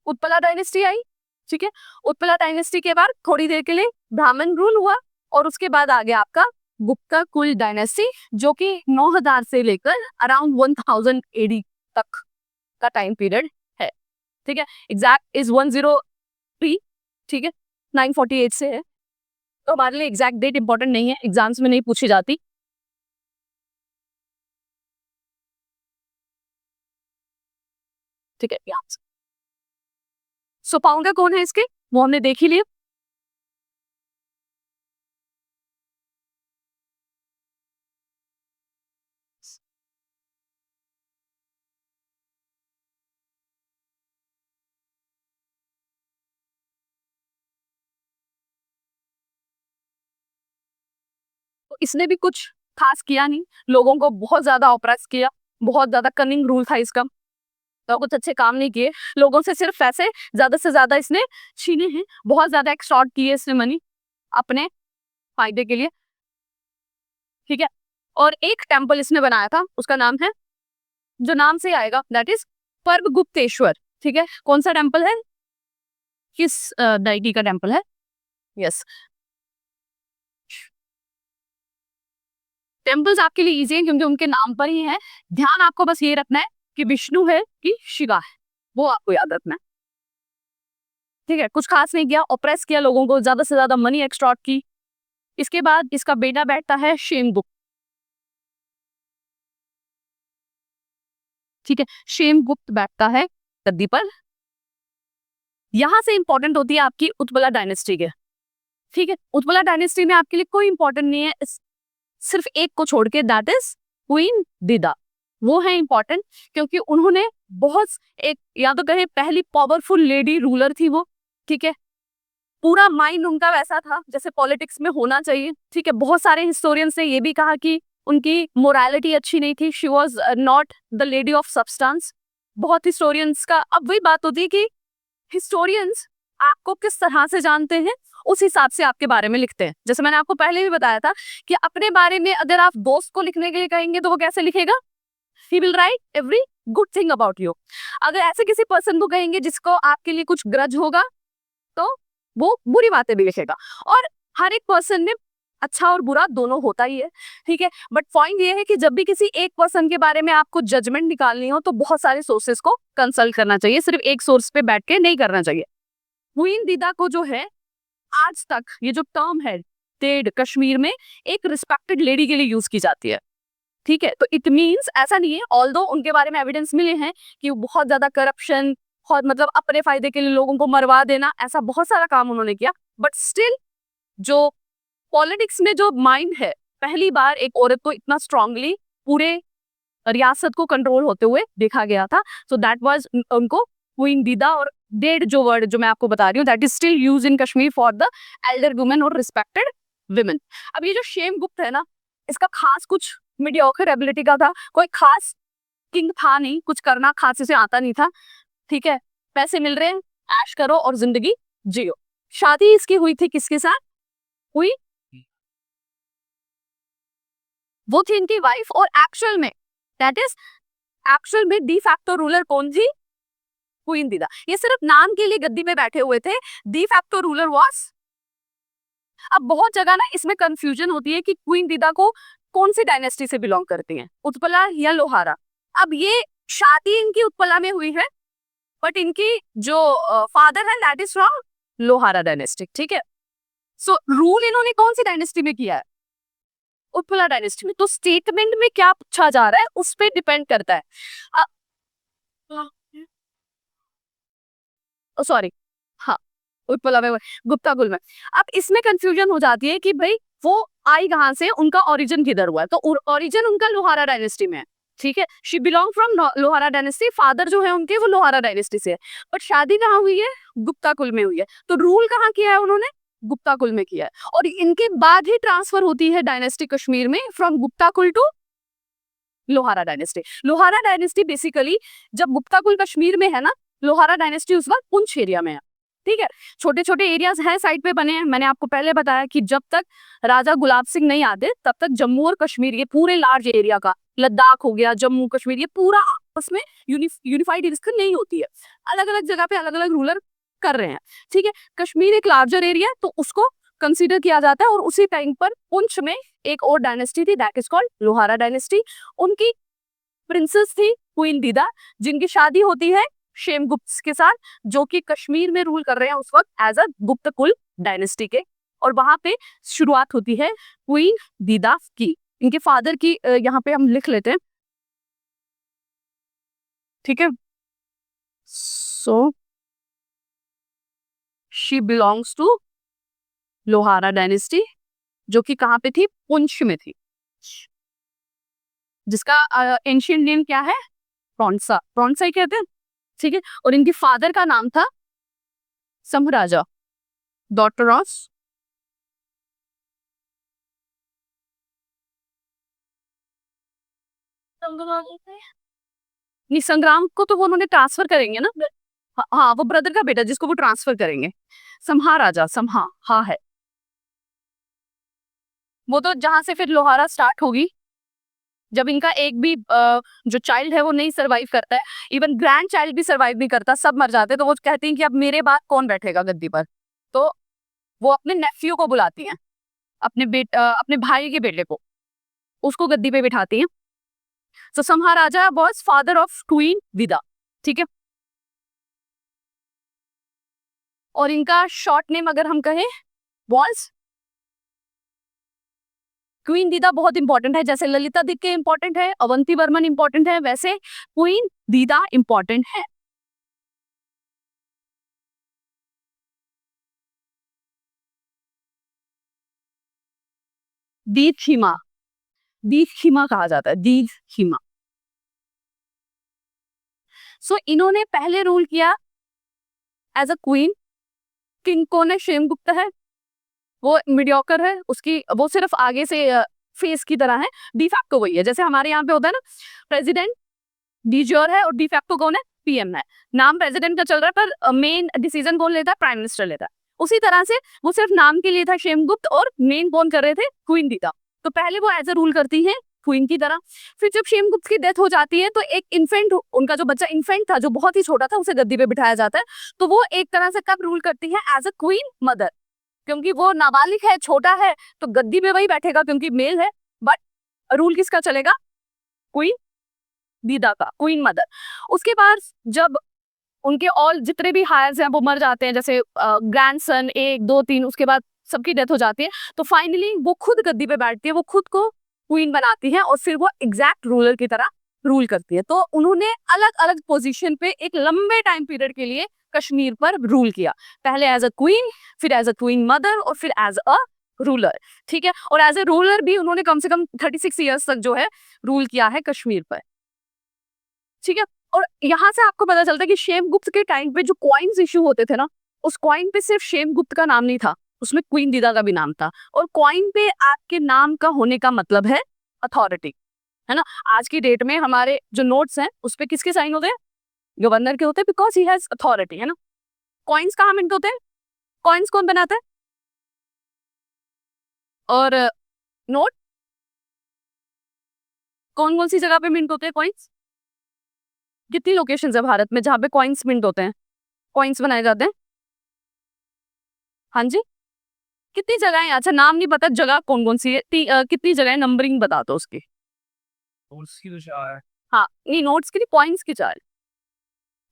[SPEAKER 1] उत्पला डायनेस्टी आई, ठीक है। उत्पला डायनेस्टी के बाद थोड़ी देर के लिए ब्राह्मण रूल हुआ, और उसके बाद आ गया आपका गुप्ता कुल डायनेस्टी, जो कि 9000 से लेकर अराउंड 1000 एडी तक का टाइम पीरियड है, ठीक है। एग्जैक्ट इज 103, ठीक है, 948 से है। तो हमारे लिए एग्जैक्ट डेट इंपॉर्टेंट नहीं है, एग्जाम्स में नहीं पूछी जाती, ठीक है। सो फाउंडर कौन है इसके, वो हमने देख ही लिया। तो इसने भी कुछ खास किया नहीं, लोगों को बहुत ज्यादा ऑपरेस किया, बहुत ज्यादा कनिंग रूल था इसका, तो कुछ अच्छे काम नहीं किए। लोगों से सिर्फ पैसे ज्यादा से ज्यादा इसने छीने हैं, बहुत ज्यादा एक्सटॉर्ट किए इसने मनी अपने फायदे के लिए, ठीक है। और एक टेम्पल इसने बनाया था, उसका नाम है, जो नाम से ही आएगा, दैट इज परमगुप्तेश्वर, ठीक है। कौन सा टेम्पल है, किस डाइटी का टेम्पल है? यस, टेम्पल्स आपके लिए इजी हैं क्योंकि उनके नाम पर ही है। ध्यान आपको बस ये रखना है कि विष्णु है कि शिवा है, वो आपको याद रखना है, ठीक है। कुछ खास नहीं किया, ऑप्रेस किया लोगों को, ज्यादा से ज्यादा मनी एक्सटॉर्ट की। इसके बाद इसका बेटा बैठता है शेमगुप्त, ठीक है। शेमगुप्त बैठता है गद्दी पर। यहां से इंपॉर्टेंट होती है आपकी उत्पला डायनेस्टी के, ठीक है। उत्पला डायनेस्टी में आपके लिए कोई इंपॉर्टेंट नहीं है, सिर्फ एक को छोड़ के, दैट इज क्वीन दिदा, वो है इंपॉर्टेंट, क्योंकि उन्होंने बहुत एक, या तो कहे पहली पावरफुल लेडी रूलर थी वो, ठीक है। पूरा माइंड उनका वैसा था जैसे पॉलिटिक्स में होना चाहिए, ठीक है। बहुत सारे हिस्टोरियंस ने ये भी कहा कि उनकी मोरालिटी अच्छी नहीं थी, she was not the lady of substance. बहुत हिस्टोरियंस का, अब वही बात होती है कि हिस्टोरियंस आपको किस तरह से जानते हैं, उस हिसाब से आपके बारे में लिखते हैं। जैसे मैंने आपको पहले भी बताया था कि अपने बारे में अगर आप दोस्त को लिखने के लिए कहेंगे तो वो कैसे लिखेगा, he will write every good thing about you. अगर ऐसे किसी पर्सन को कहेंगे जिसको आपके लिए कुछ ग्रज होगा, तो वो बुरी बातें भी लिखेगा। और हर एक पर्सन में अच्छा और बुरा दोनों होता ही है, ठीक है। बट पॉइंट ये है कि जब भी किसी एक पर्सन के बारे में आपको जजमेंट निकालनी हो तो बहुत सारे सोर्सेस को कंसल्ट करना चाहिए, सिर्फ एक सोर्स पे बैठ के नहीं करना चाहिए। क्वीन दीदा को जो है, आज तक ये जो टर्म है डेड, कश्मीर में एक रिस्पेक्टेड लेडी के लिए यूज की जाती है, ठीक है। तो इट मीन्स ऐसा नहीं है, ऑल्दो उनके बारे में एविडेंस मिले हैं कि वो बहुत ज्यादा करप्शन और मतलब अपने फायदे के लिए लोगों को मरवा देना, ऐसा बहुत सारा काम उन्होंने किया, बट स्टिल जो पॉलिटिक्स में जो माइंड है, पहली बार एक औरत को इतना स्ट्रांगली पूरे रियासत को कंट्रोल होते हुए देखा गया था। सो दैट वाज उनको क्वीन दीदा। और डेड जो वर्ड जो मैं आपको बता रही हूँ, that is still use in Kashmir for the Elder women और रिस्पेक्टेड वुमेन। अब ये जो शेमगुप्त है ना, इसका खास कुछ मीडियोकर एबिलिटी का था, कोई खास किंग था नहीं, कुछ करना खास इसे आता नहीं था, ठीक है। पैसे मिल रहे हैं, ऐश करो और जिंदगी जियो। शादी इसकी हुई थी किसके साथ हुई, वो थी इनकी वाइफ। और एक्चुअल में दैट इज, एक्चुअल में डी फैक्टो रूलर कौन थी, क्वीन दीदा। ये सिर्फ नाम के लिए गद्दी में बैठे हुए थे, डी फैक्टो रूलर वाज। अब बहुत जगह ना इसमें कंफ्यूजन होती है कि क्वीन दीदा को कौन सी डायनेस्टी से बिलोंग करती हैं, उत्पला या लोहारा। अब ये शादी इनकी उत्पला में हुई है, बट इनकी जो फादर है that is from Lohara dynasty, ठीक है। सो रूल इन्होंने कौन सी डायनेस्टी में किया है? उत्पला डायनेस्टी में। तो स्टेटमेंट में क्या पूछा जा रहा है उस पर डिपेंड करता है। सॉरी, हाँ, उत्पला में, गुप्ता कुल में। अब इसमें कंफ्यूजन हो जाती है कि भाई वो आई कहाँ से, उनका ओरिजिन किधर हुआ है। तो ओरिजिन उनका लोहारा डायनेस्टी में है, ठीक है। She belong from Lohara dynasty, father जो है उनके वो लोहारा डायनेस्टी से है, बट शादी कहाँ हुई है? गुप्ता कुल में हुई है। तो रूल कहाँ किया है उन्होंने? गुप्ता कुल में किया है। और इनके बाद ही ट्रांसफर होती है डायनेस्टी कश्मीर में, from Gupta kul to Lohara dynasty. Lohara dynasty basically जब गुप्ता कुल कश्मीर में है ना, लोहारा डायनेस्टी उस वक्त पुंछ एरिया में है, ठीक है। छोटे छोटे एरियाज हैं साइड पे बने हैं। मैंने आपको पहले बताया कि जब तक राजा गुलाब सिंह नहीं आते तब तक जम्मू और कश्मीर, ये पूरे लार्ज एरिया का, लद्दाख हो गया, जम्मू कश्मीर, ये पूरा आपस में यूनिफाइड इसका नहीं होती है। अलग अलग जगह पे अलग अलग रूलर कर रहे हैं, ठीक है। कश्मीर एक लार्जर एरिया है तो उसको कंसीडर किया जाता है। और उसी टाइम पर पुंछ में एक और डायनेस्टी थी, that is called Lohara dynasty. उनकी प्रिंसेस थी क्वीन दीदा, जिनकी शादी होती है शेमगुप्त के साथ, जो कि कश्मीर में रूल कर रहे हैं उस वक्त एज अ गुप्त कुल डायनेस्टी के। और वहां पे शुरुआत होती है क्वीन दीदा की। इनके फादर की यहाँ पे हम लिख लेते हैं, ठीक है। So she belongs to Lohara dynasty, जो कि कहाँ पे थी? पुंछ में थी, जिसका एंशियंट नेम क्या है? प्रॉन्सा, प्रॉन्सा ही कहते हैं, ठीक है। और इनके फादर का नाम था समराजा, डॉटर ऑफ संग्राम को तो वो उन्होंने ट्रांसफर करेंगे ना। हाँ, वो ब्रदर का बेटा जिसको वो ट्रांसफर करेंगे। समहा राजा, समहा, हाँ है वो। तो जहां से फिर लोहारा स्टार्ट होगी, जब इनका एक भी जो चाइल्ड है वो नहीं सरवाइव करता है, इवन ग्रैंड चाइल्ड भी सरवाइव नहीं करता, सब मर जाते हैं, तो वो कहती हैं कि अब मेरे बाद कौन बैठेगा गद्दी पर। तो वो अपने नेफ्यू को बुलाती हैं, अपने भाई के बेटे को, उसको गद्दी पे बिठाती हैं। तो समहा राजा वाज फादर ऑफ क्वीन विदा, ठीक है। और इनका शॉर्ट नेम अगर हम कहें वाज क्वीन दीदा। बहुत इंपॉर्टेंट है, जैसे ललिता दिक्के इंपॉर्टेंट है, अवंती वर्मन इंपॉर्टेंट है, वैसे क्वीन दीदा इंपॉर्टेंट है। दीद खीमा, दीद खीमा कहा जाता है, दीद खीमा। सो इन्होंने पहले रूल किया एज अ क्वीन। किंग कौन है? शेमगुप्त है, वो मीडियोकर है, उसकी वो सिर्फ आगे से फेस की तरह है। डिफैक्टो वही है, जैसे हमारे यहाँ पे होता है ना प्रेसिडेंट, डीजोर है, और डिफैक्टो कौन है? पीएम है। नाम प्रेसिडेंट का चल रहा है पर मेन डिसीजन कौन लेता है? प्राइम मिनिस्टर लेता है। उसी तरह से वो सिर्फ नाम के लिए था शेमगुप्त, और मेन कौन कर रहे थे? क्वीन दीदा। तो पहले वो एज अ रूल करती है क्वीन की तरह। फिर जब शेमगुप्त की डेथ हो जाती है तो एक इन्फेंट, उनका जो बच्चा इन्फेंट था जो बहुत ही छोटा था, उसे गद्दी पे बिठाया जाता है। तो वो एक तरह से कब रूल करती है? एज अ क्वीन मदर, क्योंकि वो नाबालिग है, छोटा है, तो गद्दी पे वही बैठेगा क्योंकि मेल है। बट रूल किसका चलेगा? क्वीन दीदा का, क्वीन मदर। उसके बाद जब उनके ऑल जितने भी हायर्स हैं वो मर जाते हैं, जैसे ग्रैंडसन 1 2 3, उसके बाद सबकी डेथ हो जाती है, तो फाइनली वो खुद गद्दी पे बैठती है, वो खुद को क्वीन बनाती है, और फिर वो एग्जैक्ट रूलर की तरह रूल करती है। तो उन्होंने अलग अलग पोजीशन पे एक लंबे टाइम पीरियड के लिए कश्मीर पर रूल किया, पहले एज अ क्वीन, फिर एज अ क्वीन मदर, और फिर एज अ रूलर, ठीक है। और एज ए रूलर भी उन्होंने कम से कम 36 ईयर्स तक जो है रूल किया है कश्मीर पर, ठीक है। और यहाँ से आपको पता चलता है कि शेमगुप्त के टाइम पे जो कॉइन्स इशू होते थे ना, उस कॉइन पे सिर्फ शेमगुप्त का नाम नहीं था, उसमें क्वीन दीदा का भी नाम था। और कॉइन पे आपके नाम का होने का मतलब है अथॉरिटी, है ना। आज की डेट में हमारे जो नोट्स हैं उस पे किसके साइन होते हैं? गवर्नर के होते हैं, बिकॉज ही हैज अथॉरिटी, है ना। कॉइन्स कहाँ मिंट होते हैं? कॉइन्स कौन बनाता है? और नोट कौन कौन सी जगह पे मिंट होते हैं कॉइन्स? कितनी लोकेशंस है भारत में जहाँ पे कॉइन्स मिंट होते हैं, कॉइन्स बनाए जाते हैं? हाँ जी, कितनी जगह है? अच्छा, नाम नहीं पता, जगह कौन कौन सी है? कितनी जगह है, नंबरिंग बता दो उसकी। नोट्स की तो 4 है। हाँ, नहीं, नोट्स की नहीं, पॉइंट्स की 4,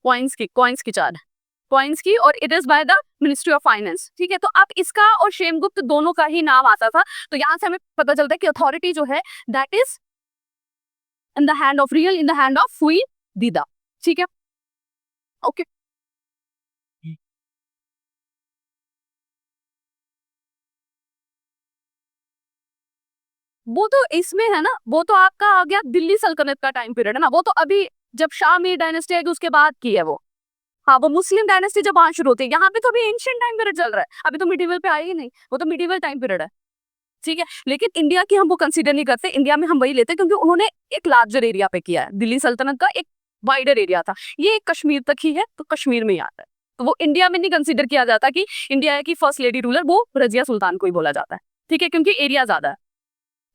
[SPEAKER 1] कॉइन्स की 4 है। कॉइन्स की, और it is by the ministry of finance. ठीक है, तो अब इसका और क्षेमगुप्त दोनों का ही नाम आता था। तो यहाँ से हमें पता चलता है कि अथॉरिटी जो है that is in the hand of real, in the hand of queen दीदा। ठीक है, ओके। वो तो इसमें है ना, वो तो आपका आ गया दिल्ली सल्तनत का टाइम पीरियड है ना, वो तो अभी जब शाही डायनेस्टी आएगी उसके बाद की है वो। हाँ, वो मुस्लिम डायनेस्टी जब आना शुरू होती है, यहाँ पे तो अभी एंशियंट टाइम पीरियड चल रहा है, अभी तो मिडिवल पे आई ही नहीं, वो तो मिडिवल टाइम पीरियड है। ठीक है, लेकिन इंडिया की हम वो कंसीडर नहीं करते, इंडिया में हम वही लेते हैं क्योंकि उन्होंने एक लार्जर एरिया पे किया है, दिल्ली सल्तनत का एक वाइडर एरिया था, ये कश्मीर तक ही है, तो कश्मीर में ही आता है, तो वो इंडिया में नहीं कंसीडर किया जाता कि इंडिया की फर्स्ट लेडी रूलर वो रजिया सुल्तान को ही बोला जाता है। ठीक है, क्योंकि एरिया ज्यादा है।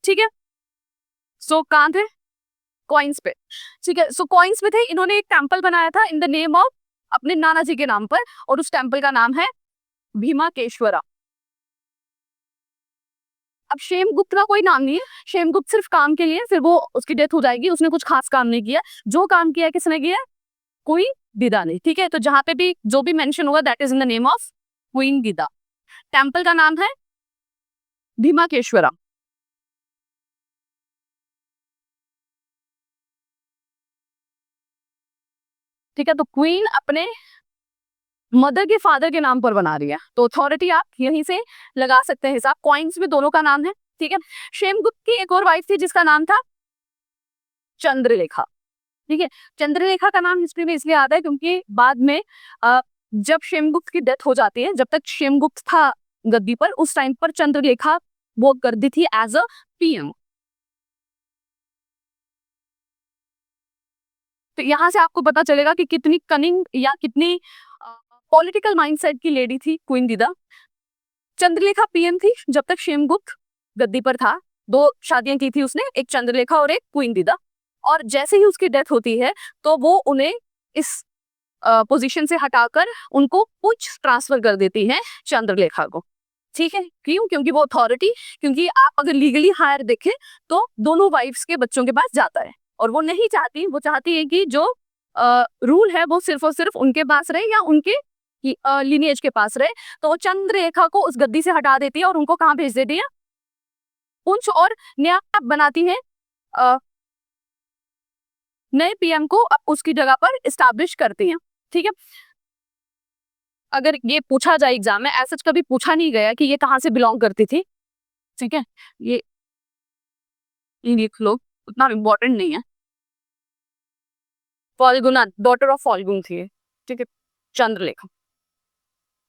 [SPEAKER 1] ठीक है, सो कहाँ थे, कॉइन्स पे। ठीक है, सो कॉइन्स में थे, इन्होंने एक टेम्पल बनाया था इन द नेम ऑफ अपने नाना जी के नाम पर, और उस टेम्पल का नाम है भीमाकेश्वरा। अब क्षेमगुप्त का कोई नाम नहीं है, क्षेमगुप्त सिर्फ काम के लिए, फिर वो उसकी डेथ हो जाएगी, उसने कुछ खास काम नहीं किया, जो काम किया किसने किया, क्वीन दीदा ने। ठीक है, तो जहां पे भी जो भी मेंशन होगा that is in the name of queen दीदा। टेम्पल का नाम है भीमाकेश्वरा। ठीक है, तो क्वीन अपने मदर के फादर के नाम पर बना रही है, तो अथॉरिटी आप यहीं से लगा सकते हैं हिसाब, कॉइन्स में दोनों का नाम है। ठीक है, क्षेमगुप्त की एक और वाइफ थी जिसका नाम था चंद्रलेखा। ठीक है, चंद्रलेखा का नाम हिस्ट्री में इसलिए आता है क्योंकि बाद में जब क्षेमगुप्त की डेथ हो जाती है, जब तक क्षेमगुप्त था गद्दी पर, उस टाइम पर चंद्रलेखा वो गद्दी थी एज अ पीएम। तो यहाँ से आपको पता चलेगा कि कितनी कनिंग या कितनी पॉलिटिकल माइंडसेट की लेडी थी क्वीन दीदा। चंद्रलेखा पीएम थी जब तक क्षेमगुप्त गद्दी पर था, दो शादियां की थी उसने, एक चंद्रलेखा और एक क्वीन दीदा, और जैसे ही उसकी डेथ होती है तो वो उन्हें इस पोजीशन से हटाकर उनको कुछ ट्रांसफर कर देती है चंद्रलेखा को। ठीक है, क्यों, क्योंकि वो अथॉरिटी, क्योंकि आप अगर लीगली हायर देखें तो दोनों वाइफ्स के बच्चों के पास जाता है, और वो नहीं चाहती, वो चाहती है कि जो रूल है वो सिर्फ और सिर्फ उनके पास रहे या उनके लिनिएज के पास रहे। तो वो चंद्ररेखा को उस गद्दी से हटा देती है और उनको कहाँ भेज देती है, पुंछ, और नया बनाती है, नए पीएम को अब उसकी जगह पर इस्टेब्लिश करती हैं। ठीक है, अगर ये पूछा जाए एग्जाम में, ऐसा कभी पूछा नहीं गया कि ये कहाँ से बिलोंग करती थी। ठीक है, ये लिख लो, उतना इम्पोर्टेंट नहीं है। फाल्गुना, डॉटर ऑफ फाल्गुन थी ये। ठीक है, चंद्रलेखा।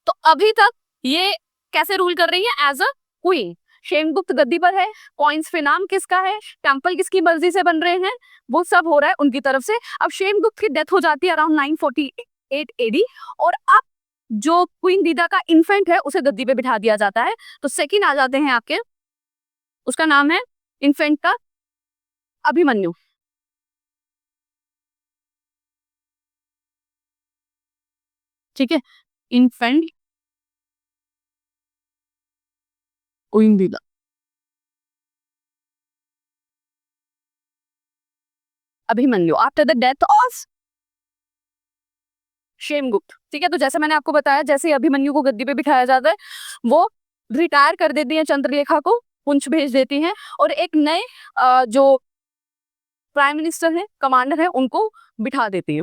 [SPEAKER 1] तो अभी तक ये कैसे रूल कर रही है, एज अ क्वीन। क्षेमगुप्त गद्दी पर है, कॉइन्स पे नाम किसका है, टेम्पल किसकी मर्जी से बन रहे हैं, वो सब हो रहा है उनकी तरफ से। अब क्षेमगुप्त की डेथ हो जाती है अराउंड 948 एडी, और अब जो क्वीन दीदा का इन्फेंट है उसे गद्दी पे बिठा दिया जाता है। तो सेकंड आ जाते हैं आपके, उसका नाम है इन्फेंट का अभिमन्यु। ठीक है, इन्फेंट क्वीन दीदा, Abhimanyu after the death of Kshemagupta. ठीक है, तो जैसे मैंने आपको बताया, जैसे ही अभिमन्यु को गद्दी पे बिठाया जाता है, वो रिटायर कर देती है चंद्रलेखा को, पुंछ भेज देती हैं, और एक नए जो प्राइम मिनिस्टर है, कमांडर है, उनको बिठा देती है।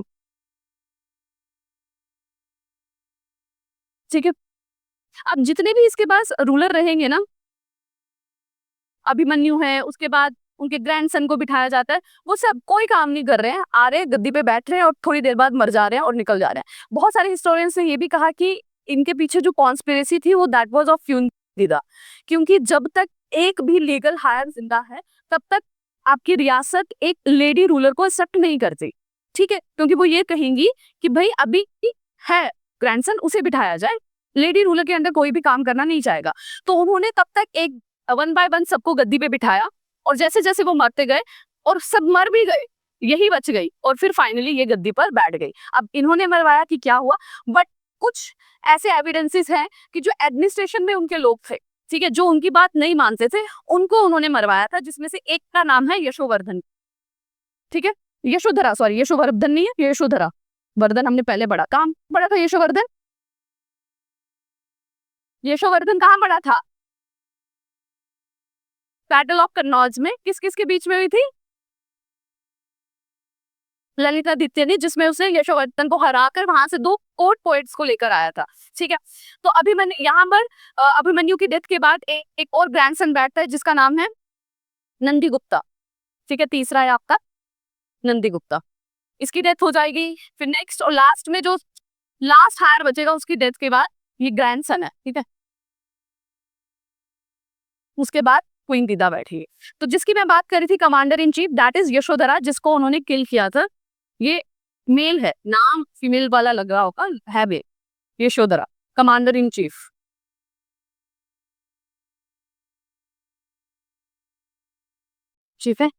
[SPEAKER 1] ठीक है, अब जितने भी इसके पास रूलर रहेंगे ना, अभिमन्यु है, उसके बाद उनके ग्रैंडसन को बिठाया जाता है, वो सब कोई काम नहीं कर रहे हैं, आ रहे गद्दी पे बैठ रहे हैं और थोड़ी देर बाद मर जा रहे हैं और निकल जा रहे हैं। बहुत सारे हिस्टोरियंस ने ये भी कहा कि इनके पीछे जो कॉन्स्पिरेसी थी वो दैट वाज ऑफ दीदा, क्योंकि जब तक एक भी लीगल हायर जिंदा है तब तक आपकी रियासत एक लेडी रूलर को एक्सेप्ट नहीं करती। ठीक है, क्योंकि वो ये कहेंगी कि भाई अभी है ग्रैंडसन, उसे बिठाया जाए, लेडी रूलर के अंदर कोई भी काम करना नहीं चाहेगा। तो उन्होंने तब तक एक वन बाय वन सबको गद्दी पे बिठाया, और जैसे जैसे वो मरते गए और सब मर भी गए, यही बच गई, और फिर फाइनली ये गद्दी पर बैठ गई। अब इन्होंने मरवाया कि क्या हुआ, बट कुछ ऐसे एविडेंसेस हैं कि जो एडमिनिस्ट्रेशन में उनके लोग थे, ठीक है, जो उनकी बात नहीं मानते थे, उनको उन्होंने मरवाया था, जिसमें से एक का नाम है यशोवर्धन। ठीक है, यशोधरा, सॉरी यशोवर्धन नहीं है, यशोधरा वर्धन हमने पहले पढ़ा, कहाँ पढ़ा था यशोवर्धन? यशोवर्धन कहाँ पढ़ा था? बैटल ऑफ कन्नौज में किस किस के बीच में हुई थी? ललितादित्य ने, जिसमें उसने यशोवर्धन को हराकर वहां से 2 कोर्ट पोएट्स को लेकर आया था। ठीक है, तो अभिमन्यु यहाँ पर अभिमन्यु की डेथ के बाद एक और ग्रैंडसन बैठता है जिसका नाम है नंदीगुप्ता। ठीक है, तीसरा है आपका नंदीगुप्ता। इसकी डेथ हो जाएगी। फिर नेक्स्ट और लास्ट में जो लास्ट हायर बचेगा उसकी डेथ के बाद, ये ग्रैंडसन है। ठीक है, उसके बाद क्वीन दीदा बैठी। तो जिसकी मैं बात कर रही थी commander in chief, that is Yashodhara, जिसको उन्होंने किल किया था। ये मेल है, नाम फीमेल वाला लग रहा होगा, है male. Yashodhara commander in chief. Chief है।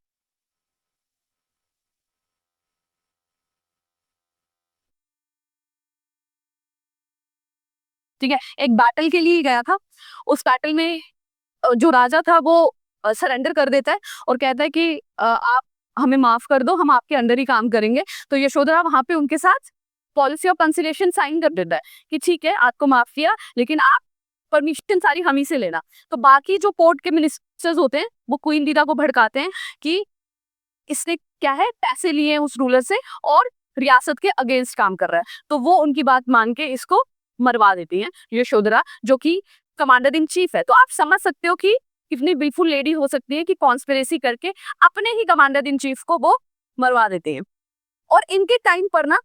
[SPEAKER 1] ठीक है, एक बैटल के लिए गया था। उस बैटल में जो राजा था वो सरेंडर कर देता है और कहता है कि आप हमें माफ कर दो, हम आपके अंडर ही काम करेंगे। तो यशोधरा वहां पे उनके साथ पॉलिसी ऑफ कंसिलेशन साइन कर देता है कि ठीक है, आपको माफ किया, लेकिन आप परमिशन सारी हम ही से लेना। तो बाकी जो कोर्ट के मिनिस्टर्स होते हैं वो क्वीन दीदा को भड़काते हैं कि इसने क्या है, पैसे लिए हैं उस रूलर से और रियासत के अगेंस्ट काम कर रहा है। तो वो उनकी बात मान के इसको मरवा देती हैं यशोधरा, जो कि कमांडर इन चीफ है। तो आप समझ सकते हो कि कितनी बिल्कुल लेडी हो सकती है कि कॉन्स्पिरेसी करके अपने ही कमांडर इन चीफ को वो मरवा देते हैं। और इनके टाइम पर ना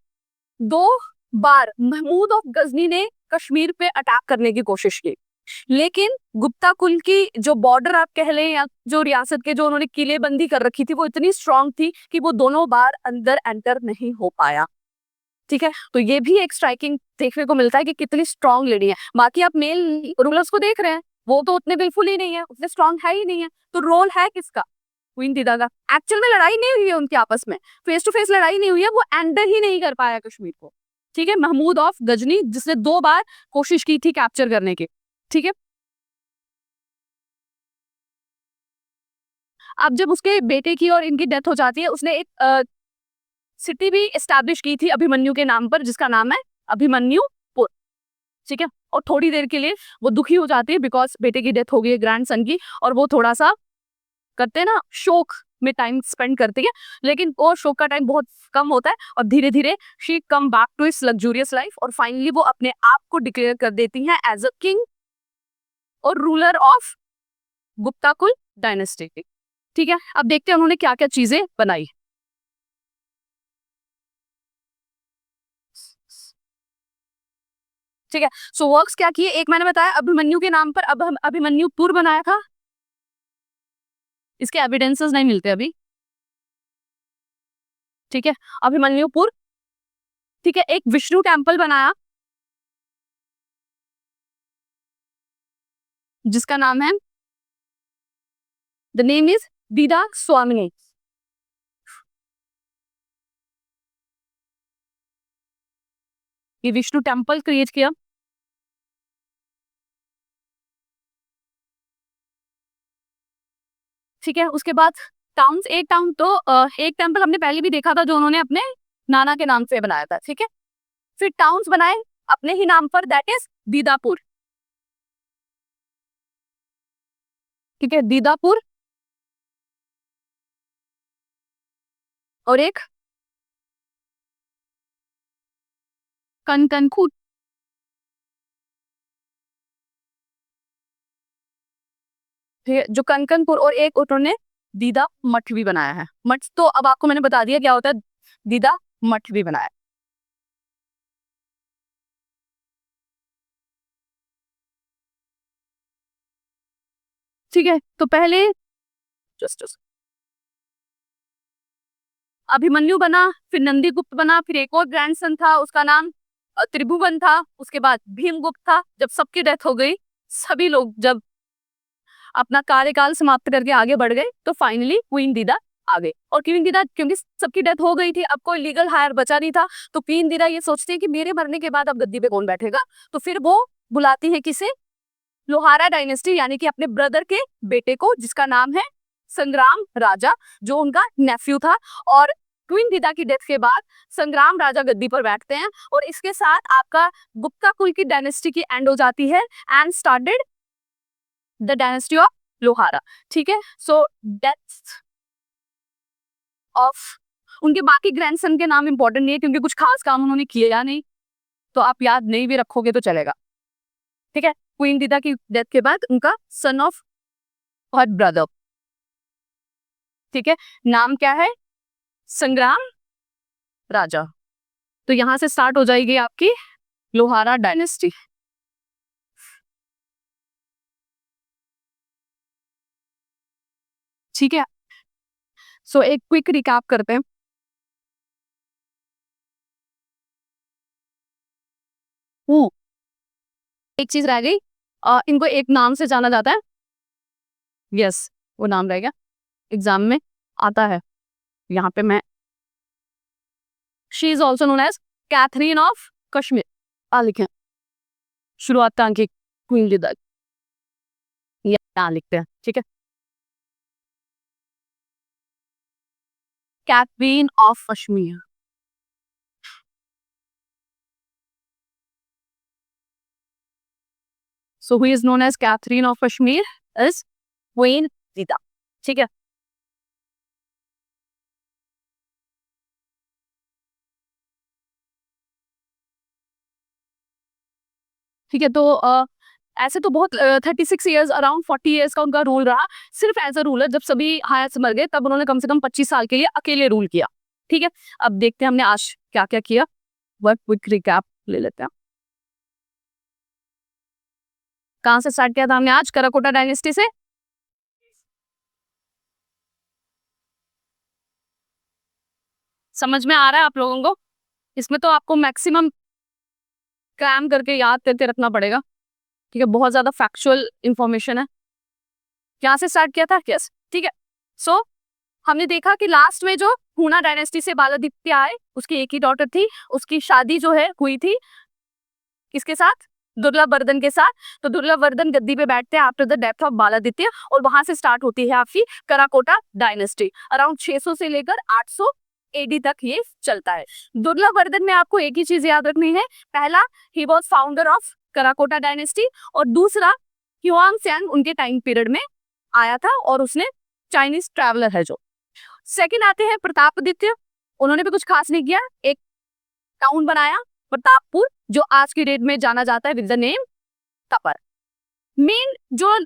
[SPEAKER 1] 2 बार महमूद ऑफ गजनी ने कश्मीर पे अटैक करने की कोशिश की, लेकिन गुप्ता कुल की जो बॉर्डर आप कह लें या जो रियासत के जो उन्होंने किलेबंदी कर रखी थी वो इतनी स्ट्रांग थी कि वो दोनों बार अंदर एंटर नहीं हो पाया। ठीक है, तो ये भी एक स्ट्राइकिंग देखने को मिलता है कि कितनी स्ट्रांग लेडी है। बाकी आप मेल रूलर्स को देख रहे हैं, वो तो उतने बिल्कुल ही नहीं है, उतने स्ट्रांग है ही नहीं है। तो रोल है किसका? क्वीन दीदा का। एक्चुअल में लड़ाई नहीं हुई है उनके आपस में, फेस टू फेस लड़ाई नहीं हुई है, वो एंटर ही नहीं कर पाया कश्मीर को। ठीक है, महमूद ऑफ गजनी, जिसने 2 बार कोशिश की थी कैप्चर करने की। ठीक है, अब जब उसके बेटे की और इनकी डेथ हो जाती है, उसने एक सिटी भी एस्टैब्लिश की थी अभिमन्यु के नाम पर, जिसका नाम है अभिमन्युपुर। ठीक है, और थोड़ी देर के लिए वो दुखी हो जाती है बिकॉज बेटे की डेथ हो गई है, ग्रैंडसन की, और वो थोड़ा सा करते हैं ना, शोक में टाइम स्पेंड करती है। लेकिन वो शोक का टाइम बहुत कम होता है और धीरे धीरे she come back to its luxurious life, और फाइनली वो अपने आप को डिक्लेयर कर देती हैं एज अ किंग और ruler of Gupta kul dynasty. ठीक है, अब देखते हैं उन्होंने क्या क्या चीजें बनाई। ठीक है, सो वर्क्स क्या किए, एक मैंने बताया अभिमन्यु के नाम पर अब हम अभिमन्युपुर बनाया था। इसके एविडेंसेस नहीं मिलते अभी। ठीक है, अभिमन्युपुर। ठीक है, एक विष्णु टेम्पल बनाया जिसका नाम है, द नेम इज दीदा स्वामिनी। ये विष्णु टेम्पल क्रिएट किया। ठीक है, उसके बाद टाउन्स, एक टाउन तो एक टेम्पल हमने पहले भी देखा था जो उन्होंने अपने नाना के नाम से बनाया था। ठीक है, फिर टाउन्स बनाए अपने ही नाम पर, दैट इज दीदापुर। ठीक है, दीदापुर और एक कनकनपुर। ठीक है, जो कनकनपुर, और एक उन्होंने दीदा मठ भी बनाया है। मठ तो अब आपको मैंने बता दिया क्या होता है, दीदा मठ भी बनाया। ठीक है, तो पहले जस्ट अभिमन्यु बना, फिर नंदीगुप्त बना, फिर एक और ग्रैंडसन था उसका नाम त्रिभुवन था, उसके बाद भीमगुप्त था। जब सबकी डेथ हो गई, सभी लोग जब अपना कार्यकाल समाप्त करके आगे बढ़ गए, तो फाइनली क्वीन दीदा आ गई। और क्वीन दीदा, क्योंकि सबकी डेथ हो गई थी, अब कोई लीगल हायर बचा नहीं था, तो क्वीन दीदा ये सोचती है कि मेरे मरने के बाद अब गद्दी पे कौन बैठेगा। तो फिर वो बुलाती है किसे, लोहारा डायनेस्टी, यानी कि अपने ब्रदर के बेटे को, जिसका नाम है संग्राम राजा, जो उनका नेफ्यू था। और क्वीन दीदा की डेथ के बाद संग्राम राजा गद्दी पर बैठते हैं और इसके साथ आपका गुप्ता कुल की डायनेस्टी की एंड हो जाती है and started the dynasty of Lohara. ठीक है, सो डेथ ऑफ उनके बाकी ग्रैंडसन के नाम इंपॉर्टेंट नहीं है क्योंकि कुछ खास काम उन्होंने किया नहीं, तो आप याद नहीं भी रखोगे तो चलेगा। ठीक है, क्वीन दीदा की डेथ के बाद उनका सन ऑफ और ब्रदर, ठीक है, नाम क्या है, संग्राम राजा। तो यहां से स्टार्ट हो जाएगी आपकी लोहारा डायनेस्टी। ठीक है, सो एक क्विक रिकैप करते हैं। एक चीज रह गई, इनको एक नाम से जाना जाता है। यस, वो नाम रहेगा, एग्जाम में आता है। यहाँ पे मैं, she is also known as Catherine of Kashmir, आ लिखे शुरुआत की क्वीन लिदा, यहाँ लिखते हैं। ठीक है, Catherine of Kashmir. So who is known as Catherine of Kashmir is Queen Rita। ठीक है, ठीक है, तो ऐसे तो बहुत 36 ईयर्स, अराउंड 40 ईयर्स का उनका रूल रहा। सिर्फ एज अ रूलर जब सभी हायर मर गए तब उन्होंने कम से कम 25 साल के लिए अकेले रूल किया। ठीक है, अब देखते हैं हमने आज क्या क्या किया, वर्क क्विक रिकैप ले लेते हैं। कहां से स्टार्ट किया था हमने आज, कराकोटा डायनेस्टी से। समझ में आ रहा है आप लोगों को? इसमें तो आपको मैक्सिमम क्रैम करके याद करके रखना पड़ेगा। ठीक है, बहुत ज्यादा फैक्चुअल इंफॉर्मेशन है। यहाँ से स्टार्ट किया था, यस। ठीक है, सो हमने देखा कि लास्ट में जो हुना डायनेस्टी से बालादित्य आए, उसकी एक ही डॉटर थी, उसकी शादी जो है हुई थी किसके साथ, दुर्लभवर्धन के साथ। तो दुर्लभवर्धन गद्दी पे बैठते हैं after the death of Baladitya और वहां से स्टार्ट होती है आपकी कराकोटा डायनेस्टी। अराउंड 600 से लेकर 800 एडी तक ये चलता है। दुर्लभवर्धन में आपको एक ही चीज याद रखनी है, पहला he was founder of Karkota dynasty और दूसरा ह्यूआंगसेंग उनके टाइम पीरियड में आया था और उसने चाइनीज ट्रैवलर है जो। सेकंड आते हैं प्रतापादित्य, उन्होंने भी कुछ खास नहीं किया, एक टाउन बनाया प्रतापपुर जो आज की डेट में जाना जाता है विद द नेम तपर। मेन जो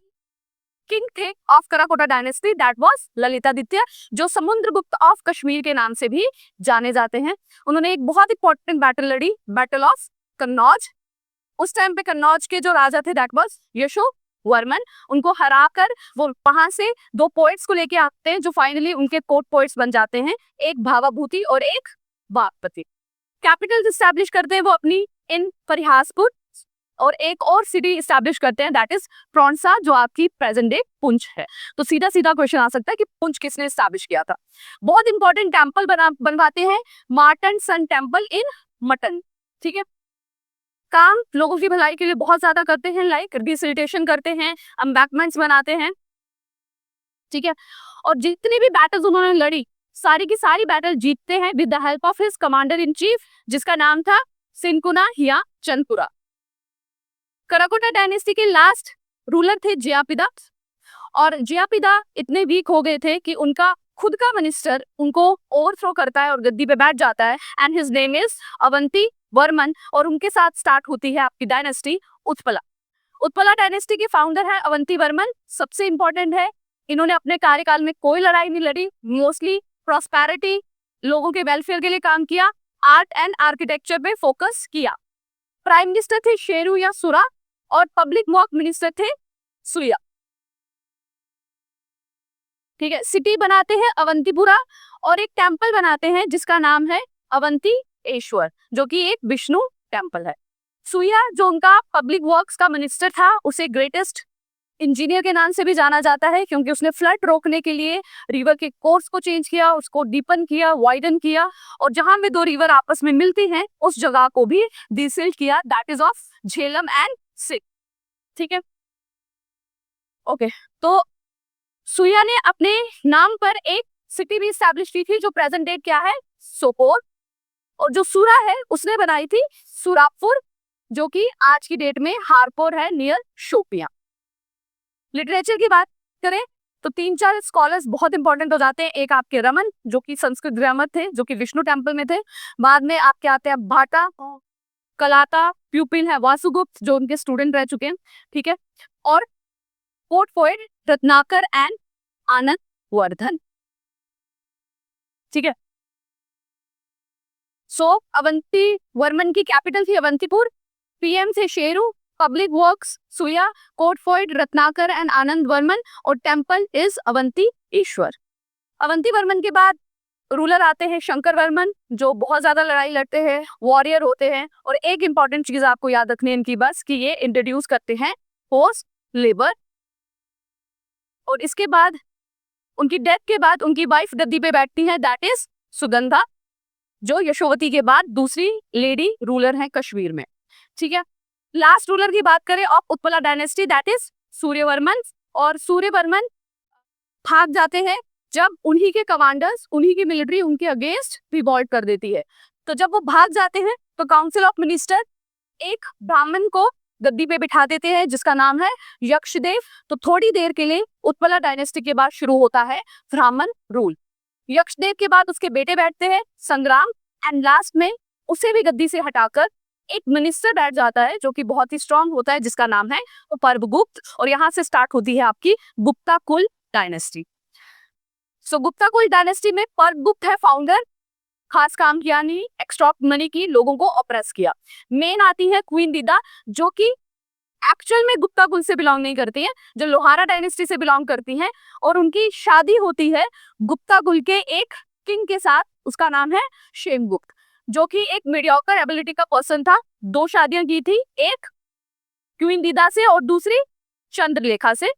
[SPEAKER 1] किंग थे of Karkota dynasty that was Lalitaditya जो समुद्रगुप्त ऑफ कश्मीर के नाम से भी जाने जाते हैं। उन्होंने एक बहुत इंपॉर्टेंट बैटल लड़ी, बैटल ऑफ कन्नौज। उस टाइम पे कन्नौज के जो राजा थे दैट वाज यशो वर्मन, उनको हराकर वो वहां से दो पोइट्स को लेके आते हैं जो फाइनली उनके कोर्ट पोइट्स बन जाते हैं, एक भावाभूति और एक बागपति। कैपिटल एस्टैब्लिश करते हैं वो अपनी इन परिहासपुर और एक और सिटी एस्टैब्लिश करते हैं दैट इज प्रौंसा जो आपकी प्रेजेंट डे पुंछ है। तो सीधा सीधा क्वेश्चन आ सकता है कि पुंछ किसने एस्टैब्लिश किया था। बहुत इंपॉर्टेंट टेंपल बनवाते हैं, Martand sun temple in Mattan. ठीक है, काम लोगों की भलाई के लिए बहुत ज्यादा करते हैं, लाइक रिसिल्टेशन करते हैं, एम्बैंकमेंट्स बनाते हैं। ठीक है, और जितनी भी बैटल्स उन्होंने लड़ी सारी की सारी बैटल जीतते हैं with the help of his commander in chief जिसका नाम था सिनकुना हिया चंदपुरा। कराकोटा डायनेस्टी के लास्ट रूलर थे जयापिदा और जयापिदा इतने वीक हो गए थे कि उनका खुद का मिनिस्टर उनको ओवरथ्रो करता है और गद्दी पे बैठ जाता है and his name is Avanti Varman और उनके साथ स्टार्ट होती है आपकी डायनेस्टी उत्पला। उत्पला डायनेस्टी के फाउंडर है अवंती वर्मन। सबसे इंपॉर्टेंट है, इन्होंने अपने कार्यकाल में कोई लड़ाई नहीं लड़ी, मोस्टली प्रॉस्पेरिटी, लोगों के वेलफेयर के लिए काम किया, आर्ट एंड आर्किटेक्चर पे फोकस किया। प्राइम मिनिस्टर थे शेरू या सुरा और पब्लिक वर्क मिनिस्टर थे सुया। ठीक है, सिटी बनाते हैं अवंतीपुरा और एक टेंपल बनाते हैं जिसका नाम है अवंतीश्वर जो कि एक विष्णु टेंपल है। सुया जो उनका पब्लिक वर्क्स का मिनिस्टर था उसे ग्रेटेस्ट इंजीनियर के नाम से भी जाना जाता है क्योंकि उसने फ्लड रोकने के लिए रिवर के कोर्स को चेंज किया, उसको डीपन किया, वाइडन किया और जहां भी दो रिवर आपस में मिलती हैं उस जगह को भी डिसिल्ट किया, that is of Jhelum and सिक। ठीक है, ओके, तो सुया ने अपने नाम पर एक सिटी भी स्टैब्लिश की थी, जो प्रेजेंट डेट क्या है, सोपोर। और जो सूरा है उसने बनाई थी सुरापुर, जो कि आज की डेट में हारपुर है, नियर शोपियां। लिटरेचर की बात करें तो 3-4 स्कॉलर्स बहुत इंपॉर्टेंट हो जाते हैं। एक आपके रमन, जो कि संस्कृत ग्रामर थे, जो कि विष्णु टेम्पल में थे। बाद में आपके आते हैं भाटा, कलाता प्यूपिल है वासुगुप्त, जो उनके स्टूडेंट रह चुके हैं, ठीक है। और पोर्टफोर्ड रत्नाकर एंड आनंद वर्धन, ठीक है। सो अवंती वर्मन की कैपिटल थी अवंतीपुर, पीएम थे शेरू, पब्लिक वर्क्स सुया, कोटफोर्ड रत्नाकर एंड आनंद वर्मन, और टेम्पल इज अवंती ईश्वर। अवंती वर्मन के बाद रूलर आते हैं शंकर वर्मन, जो बहुत ज्यादा लड़ाई लड़ते हैं, वॉरियर होते हैं। और एक इंपॉर्टेंट चीज आपको याद रखनी है इनकी बस, कि ये इंट्रोड्यूस करते हैं फोर्स लेबर। और इसके बाद उनकी डेथ के बाद उनकी वाइफ गद्दी पे बैठती है, दैट इज सुगंधा, जो यशोवती के बाद दूसरी लेडी रूलर है कश्मीर में, ठीक है। लास्ट रूलर की बात करें of Utpala dynasty, that is Suryavarman. और सूर्यवर्मन भाग जाते हैं जब उन्हीं के कमांडर्स, उन्हीं की मिलिट्री उनके अगेंस्ट रिवॉल्ट कर देती है। तो जब वो भाग जाते हैं तो काउंसिल ऑफ मिनिस्टर एक ब्राह्मण को गद्दी पे बिठा देते हैं, जिसका नाम है यक्षदेव। तो थोड़ी देर के लिए उत्पला डायनेस्टी के बाद शुरू होता है ब्राह्मण रूल। यक्षदेव के बाद उसके बेटे बैठते हैं संग्राम, एंड लास्ट में उसे भी गद्दी से हटाकर एक मिनिस्टर बैठ जाता है, जो कि बहुत ही स्ट्रांग होता है, जिसका नाम है परबगुप्त। और यहाँ से स्टार्ट होती है आपकी गुप्ता कुल डायनेस्टी। सो गुप्ता कुल डायनेस्टी में परबगुप्त है फाउंडर, खास काम किया नहीं, एक्सट्रॉक्ट मनी की, लोगों को ऑप्रेस किया। मेन आती है क्वीन दीदा, जो कि एक्चुअल में गुप्ता कुल से बिलोंग नहीं करती है, जो लोहारा डायनेस्टी से बिलोंग करती हैं। और उनकी शादी होती है गुप्ता कुल के एक किंग के साथ, उसका नाम है शेमगुप्त, जो कि एक मीडियोकर एबिलिटी का पर्सन था। 2 शादियां की थी, एक क्वीन दीदा से और दूसरी चंद्रलेखा से,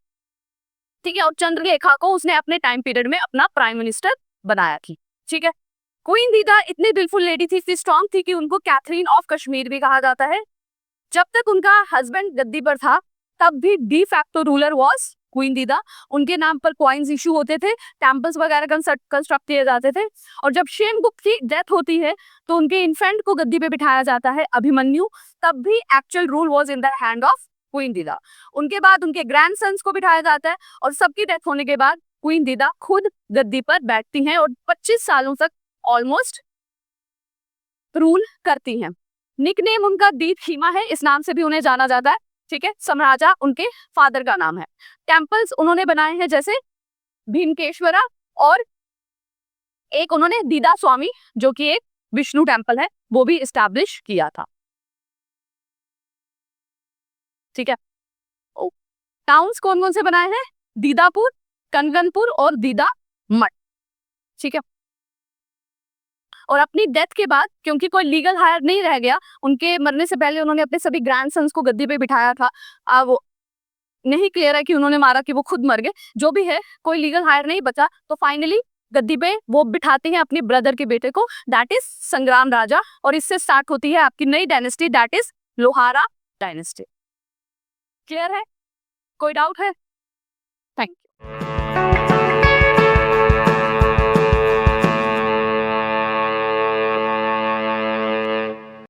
[SPEAKER 1] ठीक है। और चंद्रलेखा को उसने अपने टाइम पीरियड में अपना प्राइम मिनिस्टर बनाया थी, ठीक है। क्वीन दीदा इतनी दिलफुल लेडी थी, इतनी स्ट्रांग थी, कि उनको कैथरीन ऑफ कश्मीर भी कहा जाता है। जब तक उनका हस्बैंड गद्दी पर था तब भी de facto ruler was queen दीदा। उनके नाम पर कॉइन्स इशू होते थे, टेम्पल्स वगैरह कंस्ट्रक्ट किए जाते थे। और जब शेमगुप्त की डेथ होती है तो उनके इन्फेंट को गद्दी पे बिठाया जाता है, अभिमन्यु। तब भी actual rule was in the hand of queen दीदा। उनके बाद उनके ग्रैंडसन्स को बिठाया जाता है, और सबकी डेथ होने के बाद क्वीन दीदा खुद गद्दी पर बैठती हैं और 25 सालों तक ऑलमोस्ट रूल करती हैं। निकनेम उनका दीप खीमा है, इस नाम से भी उन्हें जाना जाता है, ठीक है। समराजा उनके फादर का नाम है। टेम्पल्स उन्होंने बनाए हैं जैसे भीमकेश्वरा, और एक उन्होंने दीदा स्वामी, जो कि एक विष्णु टेम्पल है, वो भी इस्टेब्लिश किया था, ठीक है। टाउन्स कौन कौन से बनाए हैं, दीदापुर, कनगनपुर और दीदा मठ, ठीक है। और अपनी डेथ के बाद, क्योंकि कोई लीगल हायर नहीं रह गया, उनके मरने से पहले उन्होंने अपने सभी ग्रैंडसन्स को गद्दी पे बिठाया था। वो नहीं क्लियर है कि उन्होंने मारा कि वो खुद मर गए, जो भी है, कोई लीगल हायर नहीं बचा। तो फाइनली गद्दी पे वो बिठाते हैं अपने ब्रदर के बेटे को, दैट इज संग्राम राजा। और इससे स्टार्ट होती है आपकी नई dynasty, that is Lohara dynasty. Clear है, कोई डाउट है? थैंक